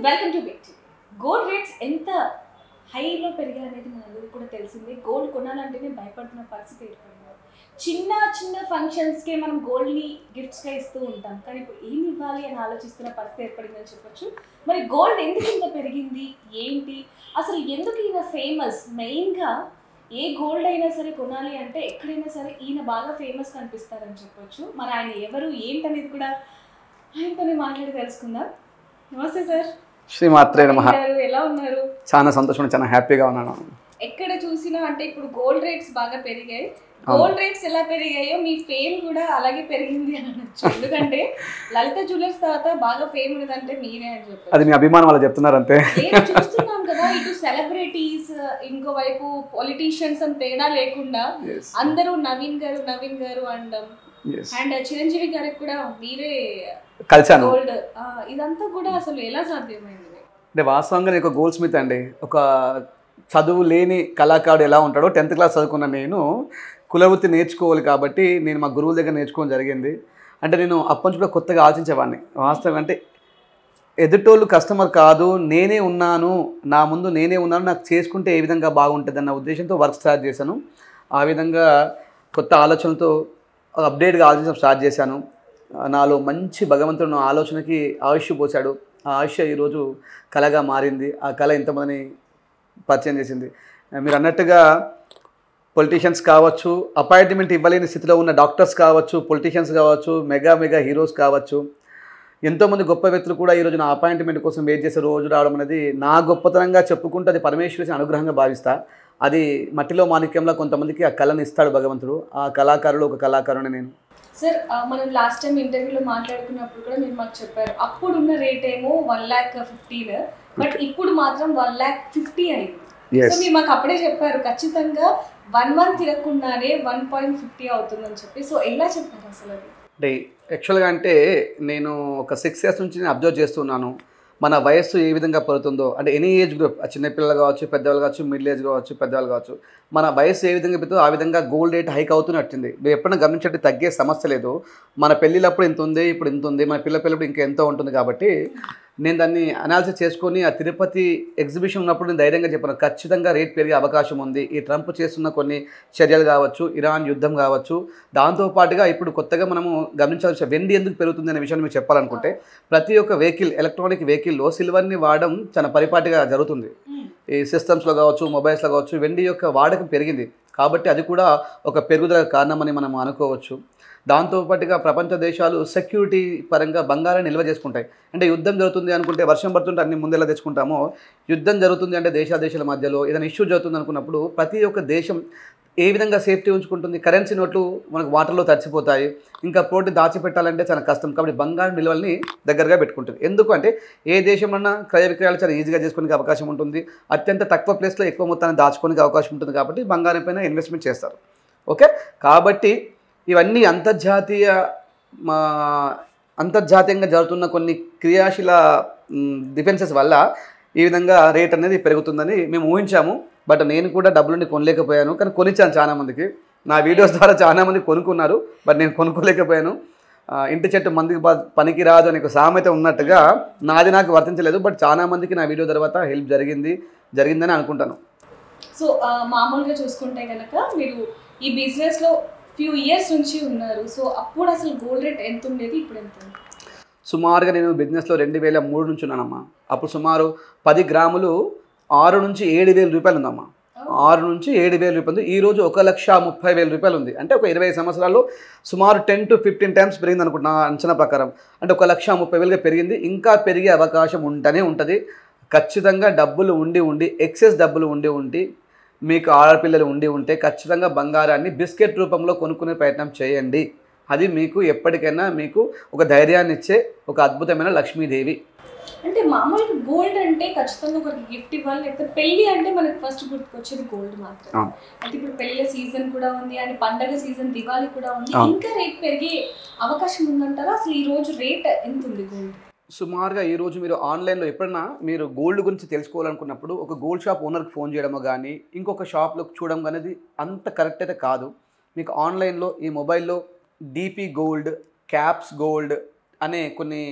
Welcome to big TV. Gold rates ఎంత హైలో పెరిగాయనేది మనందరికీ కూడా తెలిసిందే. గోల్డ్ కొనాలంటేనే భయపడుతున్న పరిస్థితి ఏర్పడింది. చిన్న చిన్న ఫంక్షన్స్కే మనం గోల్డ్ని గిఫ్ట్స్గా ఇస్తూ ఉంటాం, కానీ ఇప్పుడు ఏమి ఇవ్వాలి అని ఆలోచిస్తున్న పరిస్థితి ఏర్పడిందని చెప్పొచ్చు. మరి గోల్డ్ ఎందుకు ఇంత పెరిగింది, ఏంటి, అసలు ఎందుకు ఈయన ఫేమస్? మెయిన్గా ఏ గోల్డ్ అయినా సరే కొనాలి అంటే ఎక్కడైనా సరే ఈయన బాగా ఫేమస్ కనిపిస్తారని చెప్పొచ్చు. మరి ఆయన ఎవరు ఏంటనేది కూడా ఆయనతోనే మాట్లాడి తెలుసుకుందాం. నమస్తే సార్. శ్రీమాత్రే నమః. ఎలా ఉన్నారు? చాలా సంతోషం, చాలా హ్యాపీగా ఉన్నాను. ఎక్కడ చూసినా అంటే ఇప్పుడు గోల్డ్ రేట్స్ బాగా పెరిగాయి. గోల్డ్ రేట్స్ ఎలా పెరిగాయో మీ ఫేమ్ కూడా అలాగే పెరిగింది అని అనొచ్చు. ఎందుకంటే లలిత జ్యువెలర్స్ తర్వాత బాగా ఫేమ్ ఉన్నదంటే మీరే అని చెప్పారు. అది మీ అభిమానం వాళ్ళు చెప్తున్నారు అంతే. చూస్తున్నాం కదా, ఇటు సెలబ్రిటీస్, ఇంకోవైపు పొలిటీషియన్స్ అని తేడా లేకుండా అందరూ నవీన్ గారు అనడం, అండ్ చిరంజీవి గారికి కూడా మీరే కలిసాను. గోల్డ్, ఇదంతా కూడా అసలు ఎలా సాధ్యమైంది? అంటే వాస్తవంగా నేను ఒక గోల్డ్ స్మిత్ అండి. ఒక చదువు లేని కళాకారుడు ఎలా ఉంటాడో 10th క్లాస్ చదువుకున్న నేను కులవృత్తి నేర్చుకోవాలి కాబట్టి నేను మా గురువుల దగ్గర నేర్చుకోవడం జరిగింది. అంటే నేను అప్పటి నుంచి కూడా కొత్తగా ఆలోచించేవాడిని. వాస్తవంగా అంటే ఎదుటోళ్ళు కస్టమర్ కాదు, నేనే ఉన్నాను, నా ముందు నేనే ఉన్నాను, నాకు చేసుకుంటే ఏ విధంగా బాగుంటుంది అన్న ఉద్దేశంతో వర్క్ స్టార్ట్ చేశాను. ఆ విధంగా కొత్త ఆలోచనలతో అప్డేట్గా ఆలోచించడం స్టార్ట్ చేశాను. నాలో మంచి భగవంతుడు నా ఆలోచనకి ఆయుష్ పోశాడు. ఆ ఆయుష్ ఈరోజు కళగా మారింది. ఆ కళ ఇంతమందిని పరిచయం చేసింది. మీరు అన్నట్టుగా పొలిటీషియన్స్ కావచ్చు, అపాయింట్మెంట్ ఇవ్వలేని స్థితిలో ఉన్న డాక్టర్స్ కావచ్చు, పొలిటీషియన్స్ కావచ్చు, మెగా హీరోస్ కావచ్చు, ఎంతోమంది గొప్ప వ్యక్తులు కూడా ఈరోజు నా అపాయింట్మెంట్ కోసం వెయిట్ చేసే రోజు రావడం అనేది నా గొప్పతనంగా చెప్పుకుంటూ అది పరమేశ్వరుని అనుగ్రహంగా భావిస్తా. అది మట్టిలో మాణిక్యంలో కొంతమందికి ఆ కళను ఇస్తాడు భగవంతుడు. ఆ కళాకారులు ఒక కళాకారుని నేను. సార్, మనం లాస్ట్ టైం ఇంటర్వ్యూలో మాట్లాడుకున్నప్పుడు కూడా మీరు మాకు చెప్పారు, అప్పుడున్న రేట్ ఏమో 1,15,000, బట్ ఇప్పుడు మాత్రం 1,50,000 అయింది. సో మీరు మాకు అప్పుడే చెప్పారు ఖచ్చితంగా 1 month తిరగకుండానే 1.50 అవుతుందని చెప్పి. సో ఎలా చెప్పారు అసలు అది? అంటే యాక్చువల్గా అంటే నేను ఒక 6 years నుంచి నేను అబ్జర్వ్ చేస్తున్నాను మన వయస్సు ఏ విధంగా పడుతుందో. అంటే ఎనీ ఏజ్ గ్రూప్, చిన్నపిల్లలు కావచ్చు, పెద్దవాళ్ళు కావచ్చు, మిడిల్ ఏజ్ కావచ్చు, పెద్దవాళ్ళు కావచ్చు, మన వయస్సు ఏ విధంగా పెడుతుందో ఆ విధంగా గోల్డ్ రేట్ హైక్ అవుతూనే వచ్చింది. మీరు ఎప్పుడైనా గమనించండి, తగ్గే సమస్య లేదు. మన పెళ్ళిళ్ళప్పుడు ఇంత ఉంది, ఇప్పుడు ఇంత ఉంది, మన పిల్లప్పుడు ఇంకా ఎంతో ఉంటుంది. కాబట్టి నేను దాన్ని అనాలిసిస్ చేసుకొని ఆ తిరుపతి ఎగ్జిబిషన్ ఉన్నప్పుడు నేను ధైర్యంగా చెప్పాను, ఖచ్చితంగా రేట్ పెరిగే అవకాశం ఉంది. ఈ ట్రంప్ చేస్తున్న కొన్ని చర్యలు కావచ్చు, ఇరాన్ యుద్ధం కావచ్చు, దాంతోపాటుగా ఇప్పుడు కొత్తగా మనము గమనించాల్సిన వెండి ఎందుకు పెరుగుతుంది అనే విషయాన్ని మీకు చెప్పాలనుకుంటే, ప్రతి ఒక్క వెహికల్, ఎలక్ట్రానిక్ వెహికల్లో సిల్వర్ని వాడడం చాలా పరిపాటిగా జరుగుతుంది. ఈ సిస్టమ్స్లో కావచ్చు, మొబైల్స్లో కావచ్చు, వెండి యొక్క వాడకం పెరిగింది. కాబట్టి అది కూడా ఒక పెరుగుదల కారణమని మనం అనుకోవచ్చు. దాంతోపాటుగా ప్రపంచ దేశాలు సెక్యూరిటీ పరంగా బంగారాన్ని నిల్వ చేసుకుంటాయి. అంటే యుద్ధం జరుగుతుంది అనుకుంటే, వర్షం పడుతుంటే అన్ని ముందెలా తెచ్చుకుంటామో, యుద్ధం జరుగుతుంది అంటే దేశాల మధ్యలో ఏదైనా ఇష్యూ జరుగుతుంది అనుకున్నప్పుడు ప్రతి ఒక్క దేశం ఏ విధంగా సేఫ్టీ ఉంచుకుంటుంది. కరెన్సీ నోట్లు మనకు వాటర్లో తడిచిపోతాయి, ఇంకా పోటీ దాచిపెట్టాలంటే చాలా కష్టం. కాబట్టి బంగారం నిల్వల్ని దగ్గరగా పెట్టుకుంటుంది. ఎందుకు అంటే ఏ దేశమన్నా క్రయ విక్రయాలు చాలా ఈజీగా చేసుకోవడానికి అవకాశం ఉంటుంది. అత్యంత తక్కువ ప్లేస్లో ఎక్కువ మొత్తాన్ని దాచుకోవడానికి అవకాశం ఉంటుంది. కాబట్టి బంగారం పైన ఇన్వెస్ట్మెంట్ చేస్తారు. ఓకే, కాబట్టి ఇవన్నీ అంతర్జాతీయంగా జరుగుతున్న కొన్ని క్రియాశీల డిఫెన్సెస్ వల్ల ఈ విధంగా రేట్ అనేది పెరుగుతుందని మేము ఊహించాము. బట్ నేను కూడా డబ్బులుండి కొనలేకపోయాను, కానీ కొనిచ్చాను చాలామందికి. నా వీడియోస్ ద్వారా చాలామంది కొనుక్కున్నారు, బట్ నేను కొనుక్కోలేకపోయాను. ఇంటి చెట్టు మందికి పనికి రాదు అనే ఒక సామెత ఉన్నట్టుగా నాది నాకు వర్తించలేదు. బట్ చాలామందికి నా వీడియో తర్వాత హెల్ప్ జరిగిందని అనుకుంటాను. సో మామూలుగా చూసుకుంటే కనుక మీరు ఈ బిజినెస్లో ఫ్యూ ఇయర్స్ నుంచి ఉన్నారు. సో అప్పుడు అసలు గోల్డ్ రేట్ ఎంత ఉండేది, ఇప్పుడు ఎంత? సుమారుగా నేను బిజినెస్లో 2003 నుంచి ఉన్నానమ్మా. అప్పుడు సుమారు 10 గ్రాములు 6 నుంచి 7,000 రూపాయలు ఉందమ్మా. 6 నుంచి 7,000 రూపాయలు. ఈరోజు 1,30,000 రూపాయలు ఉంది. అంటే ఒక 20 సంవత్సరాల్లో సుమారు 10 to 15 times పెరిగింది అనుకుంటున్నా అంచనా ప్రకారం. అంటే 1,30,000గా పెరిగింది. ఇంకా పెరిగే అవకాశం ఉంటూనే ఉంటుంది. ఖచ్చితంగా డబ్బులు ఉండి ఎక్సెస్ డబ్బులు ఉండి మీకు ఆడపిల్లలు ఉంటే ఖచ్చితంగా బంగారాన్ని బిస్కెట్ రూపంలో కొనుక్కునే ప్రయత్నం చేయండి. అది మీకు ఎప్పటికైనా మీకు ఒక ధైర్యాన్ని ఇచ్చే ఒక అద్భుతమైన లక్ష్మీదేవి. అంటే మామూలుగా గోల్డ్ అంటే ఖచ్చితంగా ఒకరికి గిఫ్ట్ ఇవ్వాలి, లేకపోతే పెళ్లి అంటే మనకి ఫస్ట్ గుర్తుకొచ్చేది గోల్డ్ మాత్రం. అంటే ఇప్పుడు పెళ్లి సీజన్ కూడా ఉంది, అండ్ పండగ సీజన్, దివాళీ కూడా ఉంది. ఇంకా రేట్ పెరిగే అవకాశం ఉందంటారా? అసలు ఈ రోజు రేట్ ఎంత ఉంది గోల్డ్? సుమారుగా ఈరోజు మీరు ఆన్లైన్లో ఎప్పుడైనా మీరు గోల్డ్ గురించి తెలుసుకోవాలనుకున్నప్పుడు ఒక గోల్డ్ షాప్ ఓనర్కి ఫోన్ చేయడమో కానీ ఇంకొక షాప్లో చూడడం అనేది అంత కరెక్ట్ అయితే కాదు. మీకు ఆన్లైన్లో ఈ మొబైల్లో డీపీ గోల్డ్, క్యాప్స్ గోల్డ్ అనే కొన్ని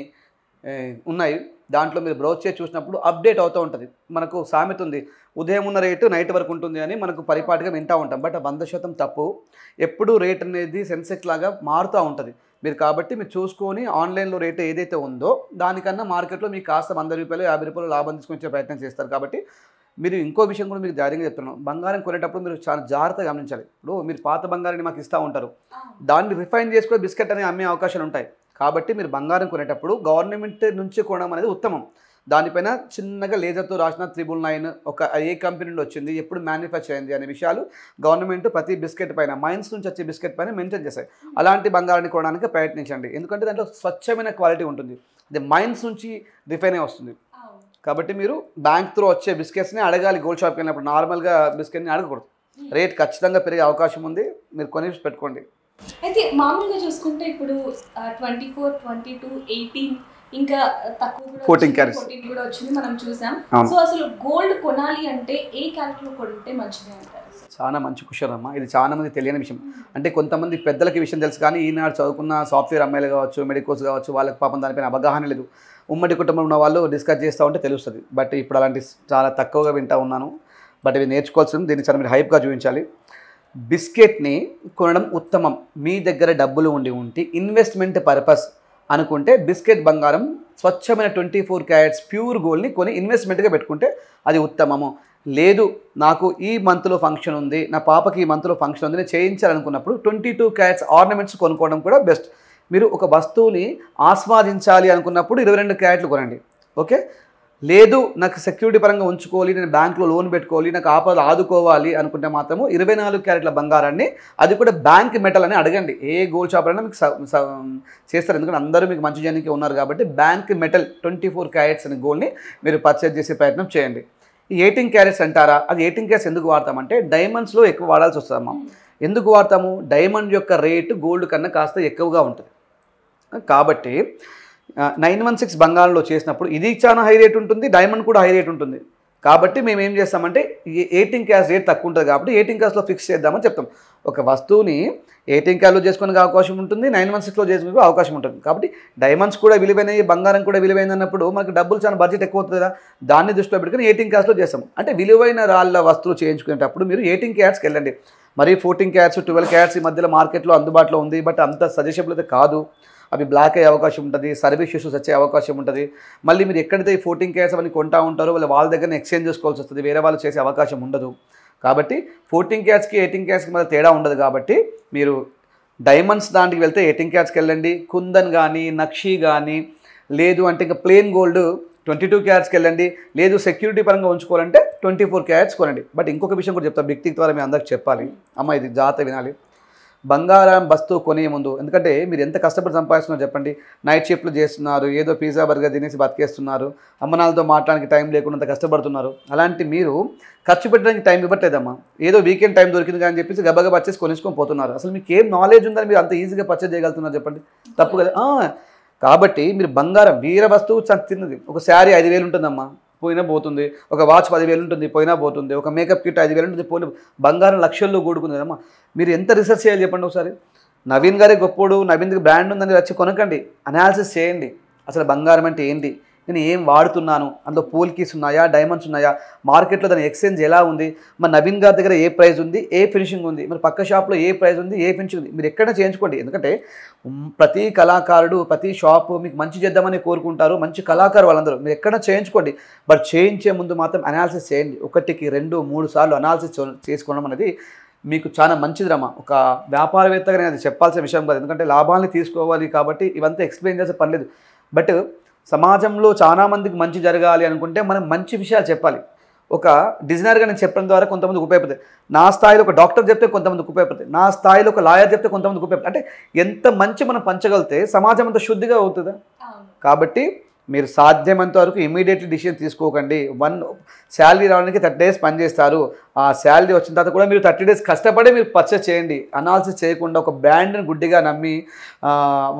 ఉన్నాయి. దాంట్లో మీరు బ్రౌజ్ చేసి చూసినప్పుడు అప్డేట్ అవుతూ ఉంటుంది. మనకు సామెత ఉంది, ఉదయం ఉన్న రేటు నైట్ వరకు ఉంటుంది అని మనకు పరిపాటిగా వింటూ ఉంటాం. బట్ 100% తప్పు. ఎప్పుడూ రేట్ అనేది సెన్సెక్స్ లాగా మారుతూ ఉంటుంది. కాబట్టి మీరు చూసుకొని ఆన్లైన్లో రేటు ఏదైతే ఉందో దానికన్నా మార్కెట్లో మీకు కాస్త 100 రూపాయలు 50 రూపాయలు లాభం తీసుకొచ్చే ప్రయత్నం చేస్తారు. కాబట్టి మీరు ఇంకో విషయం కూడా మీకు ధైర్యంగా చెప్తున్నాను, బంగారం కొనేటప్పుడు మీరు చాలా జాగ్రత్తగా గమనించాలి. ఇప్పుడు మీరు పాత బంగారాన్ని మాకు ఇస్తూ ఉంటారు, దాన్ని రిఫైన్ చేసుకొని బిస్కెట్ అని అమ్మే అవకాశాలు ఉంటాయి. కాబట్టి మీరు బంగారం కొనేటప్పుడు గవర్నమెంట్ నుంచి కొనడం అనేది ఉత్తమం. దానిపైన చిన్నగా లేజర్తో రాసిన 999 ఒక ఏ కంపెనీ నుండి వచ్చింది, ఎప్పుడు మ్యానుఫ్యాక్చర్ అయింది అనే విషయాలు గవర్నమెంట్ ప్రతి బిస్కెట్ పైన, మైన్స్ నుంచి వచ్చే బిస్కెట్ పైన మెన్షన్ చేస్తాయి. అలాంటి బంగారాన్ని కొనడానికి ప్రయత్నించండి. ఎందుకంటే దాంట్లో స్వచ్ఛమైన క్వాలిటీ ఉంటుంది. అది మైన్స్ నుంచి రిఫైన్ అయి వస్తుంది. కాబట్టి మీరు బ్యాంక్ త్రూ వచ్చే బిస్కెట్స్ని అడగాలి. గోల్డ్ షాప్కి వెళ్ళినప్పుడు నార్మల్గా బిస్కెట్ని అడగకూడదు. రేట్ ఖచ్చితంగా పెరిగే అవకాశం ఉంది, మీరు కొని పెట్టుకోండి. అయితే మామూలుగా చూసుకుంటే ఇప్పుడు 24, 22, 18 ఇంకా తక్కువ 14 క్యారెట్స్ కూడా వచ్చింది మనం చూసాం. సో అసలు గోల్డ్ కొనాలి అంటే ఏ క్యారెట్లో కొంటే మంచిది అంటారు? చాలా మంచి క్వశ్చన్ అమ్మా. ఇది చాలా మంది తెలియని విషయం. అంటే కొంతమంది పెద్దలకి విషయం తెలుసు, కానీ ఈనాడు చదువుకున్న సాఫ్ట్వేర్ అమ్మాయిలు కావచ్చు, మెడికోస్ కావచ్చు, వాళ్ళకి పాపం దానిపైన అవగాహన లేదు. ఉమ్మడి కుటుంబంలో ఉన్న వాళ్ళు డిస్కస్ చేస్తూ ఉంటే తెలుస్తుంది. బట్ ఇప్పుడు అలాంటి చాలా తక్కువగా వింటూ ఉన్నాను. బట్ ఇవి నేర్చుకోవాల్సింది, దీన్ని చాలా మీరు హైప్గా చూపించాలి. బిస్కెట్ని కొనడం ఉత్తమం. మీ దగ్గర డబ్బులు ఉంటే ఇన్వెస్ట్మెంట్ పర్పస్ అనుకుంటే బిస్కెట్ బంగారం స్వచ్ఛమైన 24 క్యారెట్స్ ప్యూర్ గోల్డ్ని కొని ఇన్వెస్ట్మెంట్గా పెట్టుకుంటే అది ఉత్తమము. లేదు నాకు ఈ మంత్లో ఫంక్షన్ ఉంది, నా పాపకి ఈ మంత్లో ఫంక్షన్ ఉంది, నేను చేయించాలనుకున్నప్పుడు 22 క్యారెట్స్ ఆర్నమెంట్స్ కొనుక్కోవడం కూడా బెస్ట్. మీరు ఒక వస్తువుని ఆస్వాదించాలి అనుకున్నప్పుడు 22 క్యారెట్లు కొనండి. ఓకే. లేదు నాకు సెక్యూరిటీ పరంగా ఉంచుకోవాలి, నేను బ్యాంకులో లోన్ పెట్టుకోవాలి, నాకు ఆపదలు ఆదుకోవాలి అనుకుంటే మాత్రము 24 క్యారెట్ల బంగారాన్ని, అది కూడా బ్యాంక్ మెటల్ అని అడగండి. ఏ గోల్డ్ షాప్ అయినా మీకు చేస్తారు. ఎందుకంటే అందరూ మీకు మంచి జనానికి ఉన్నారు కాబట్టి బ్యాంక్ మెటల్ 24 క్యారెట్స్ అనే గోల్డ్ని మీరు పర్చేజ్ చేసే ప్రయత్నం చేయండి. ఈ 18 క్యారెట్స్ అంటారా, అది 18 క్యారెట్స్ ఎందుకు వాడతామంటే డైమండ్స్లో ఎక్కువ వాడాల్సి వస్తుందమ్మా. ఎందుకు వాడతాము? డైమండ్ యొక్క రేటు గోల్డ్ కన్నా కాస్త ఎక్కువగా ఉంటుంది. కాబట్టి 916 బంగారంలో చేసినప్పుడు ఇది చాలా హై రేట్ ఉంటుంది, డైమండ్ కూడా హై రేట్ ఉంటుంది. కాబట్టి మేము ఏం చేస్తామంటే 18 క్యారెట్స్ రేట్ తక్కువ ఉంటుంది కాబట్టి 18 క్యారెట్స్లో ఫిక్స్ చేద్దామని చెప్తాం. ఒక వస్తువుని 18 క్యారెట్లో చేసుకునే అవకాశం ఉంటుంది, 916లో చేసుకునే అవకాశం ఉంటుంది. కాబట్టి డైమండ్స్ కూడా విలువైనవి, బంగారం కూడా విలువైంది అన్నప్పుడు మనకి డబ్బులు చాలా బడ్జెట్ ఎక్కువ అవుతుంది కదా, దాన్ని దృష్టిలో పెట్టుకుని 18 క్యారెట్స్లో చేస్తాం. అంటే విలువైన రాళ్ళ వస్తువులు చేయించుకునేటప్పుడు మీరు 18 క్యారెట్స్కి వెళ్ళండి. మరి 14 క్యారెట్స్ 12 క్యారెట్స్ ఈ మధ్యలో మార్కెట్లో అందుబాటులో ఉంది. బట్ అంత సజెషబుల్ అయితే కాదు. అవి బ్లాక్ అయ్యే అవకాశం ఉంటుంది, సర్వీస్ ఇష్యూస్ వచ్చే అవకాశం ఉంటుంది. మళ్ళీ మీరు ఎక్కడైతే 14 క్యారెట్స్ అవన్నీ కొంటా ఉంటారో వాళ్ళ దగ్గర ఎక్స్చేంజ్ చేసుకోవాల్సి వస్తుంది, వేరే వాళ్ళు చేసే అవకాశం ఉండదు. కాబట్టి 14 క్యారెట్స్కి 18 క్యారెట్స్కి మళ్ళీ తేడా ఉండదు. కాబట్టి మీరు డైమండ్స్ దాంట్కి వెళ్తే 18 క్యారెట్స్కి వెళ్ళండి. కుందన్ కానీ, నక్షి కానీ, లేదు అంటే ఇంకా ప్లెయిన్ గోల్డ్ 22 క్యారెట్స్కి వెళ్ళండి. లేదు సెక్యూరిటీ పరంగా ఉంచుకోవాలంటే 24 క్యారెట్స్ కొనండి. బట్ ఇంకొక విషయం కూడా చెప్తాను, బిగ్ టిక్ ద్వారా మీ అందరికి చెప్పాలి అమ్మ, ఇది జాగ్రత్త వినాలి. బంగారం వస్తువు కొనే ముందు, ఎందుకంటే మీరు ఎంత కష్టపడి సంపాదిస్తున్నారు చెప్పండి. నైట్ షిఫ్ట్లు చేస్తున్నారు, ఏదో పిజ్జా బర్గర్ తినేసి బతికేస్తున్నారు, అమ్మనాలతో మాట్లాడడానికి టైం లేకుండా కష్టపడుతున్నారు. అలాంటి మీరు ఖర్చు పెట్టడానికి టైం ఇవ్వట్లేదమ్మా. ఏదో వీకెండ్ టైం దొరికింది కానీ చెప్పేసి గబగబా పర్చేసి కొనేసుకొని పోతున్నారు. అసలు మీకు ఏం నాలెడ్జ్ ఉందని మీరు అంత ఈజీగా పర్చేజ్ చేయగలుగుతున్నారు చెప్పండి? తప్పు కదా. కాబట్టి మీరు బంగారం వీర వస్తువు తిన్నది. ఒక శారీ 5,000 ఉంటుందమ్మా, పోయినా పోతుంది. ఒక వాచ్ 10,000 ఉంటుంది, పోయినా పోతుంది. ఒక మేకప్ కిట్ 5,000 ఉంటుంది, పోయిన. బంగారం లక్షల్లో కూడుకుంది కదమ్మా. మీరు ఎంత రీసెర్చ్ చేయాలి చెప్పండి ఒకసారి. నవీన్ గారే గొప్పోడు, నవీన్కి బ్రాండ్ ఉందని వచ్చి కొనకండి. అనాలిసిస్ చేయండి, అసలు బంగారం అంటే ఏంటి, నేను ఏం వాడుతున్నాను, అందులో పోల్ కీస్ ఉన్నాయా, డైమండ్స్ ఉన్నాయా, మార్కెట్లో దాని ఎక్స్చేంజ్ ఎలా ఉంది, మరి నవీన్ గారి దగ్గర ఏ ప్రైస్ ఉంది, ఏ ఫినిషింగ్ ఉంది, మరి పక్క షాప్లో ఏ ప్రైస్ ఉంది, ఏ ఫినిషింగ్ ఉంది, మీరు ఎక్కడైనా చేయించుకోండి. ఎందుకంటే ప్రతి కళాకారుడు ప్రతి షాపు మీకు మంచి చేద్దామని కోరుకుంటారు, మంచి కళాకారు వాళ్ళందరూ. మీరు ఎక్కడైనా చేయించుకోండి. బట్ చేయించే ముందు మాత్రం అనాలిసిస్ చేయండి. 1, 2, 3 సార్లు అనాలిసిస్ చేసుకోవడం అనేది మీకు చాలా మంచిది రమ్మా. ఒక వ్యాపారవేత్తగా నేను అది చెప్పాల్సిన విషయం కాదు, ఎందుకంటే లాభాలని తీసుకోవాలి కాబట్టి ఇవంతా ఎక్స్ప్లెయిన్ చేసే పర్లేదు. బట్ సమాజంలో చాలామందికి మంచి జరగాలి అనుకుంటే మనం మంచి విషయాలు చెప్పాలి. ఒక డిజైనర్గా నేను చెప్పడం ద్వారా కొంతమందికి ఉపయోగపడుతుంది. నా స్థాయిలో ఒక డాక్టర్ చెప్తే కొంతమందికి ఉపయోగపడుతుంది, నా స్థాయిలో ఒక లాయర్ చెప్తే కొంతమందికి ఉపయోగపడుతుంది. అంటే ఎంత మంచి మనం పంచగలితే సమాజం అంత శుద్ధిగా అవుతుందా. కాబట్టి మీరు సాధ్యమైనంత వరకు ఇమీడియట్లీ డిసిషన్ తీసుకోకండి. శాలరీ రావడానికి 30 డేస్ పనిచేస్తారు. ఆ శాలరీ వచ్చిన తర్వాత కూడా మీరు 30 డేస్ కష్టపడి మీరు పర్చేస్ చేయండి. అనాలిసిస్ చేయకుండా ఒక బ్రాండ్ని గుడ్డిగా నమ్మి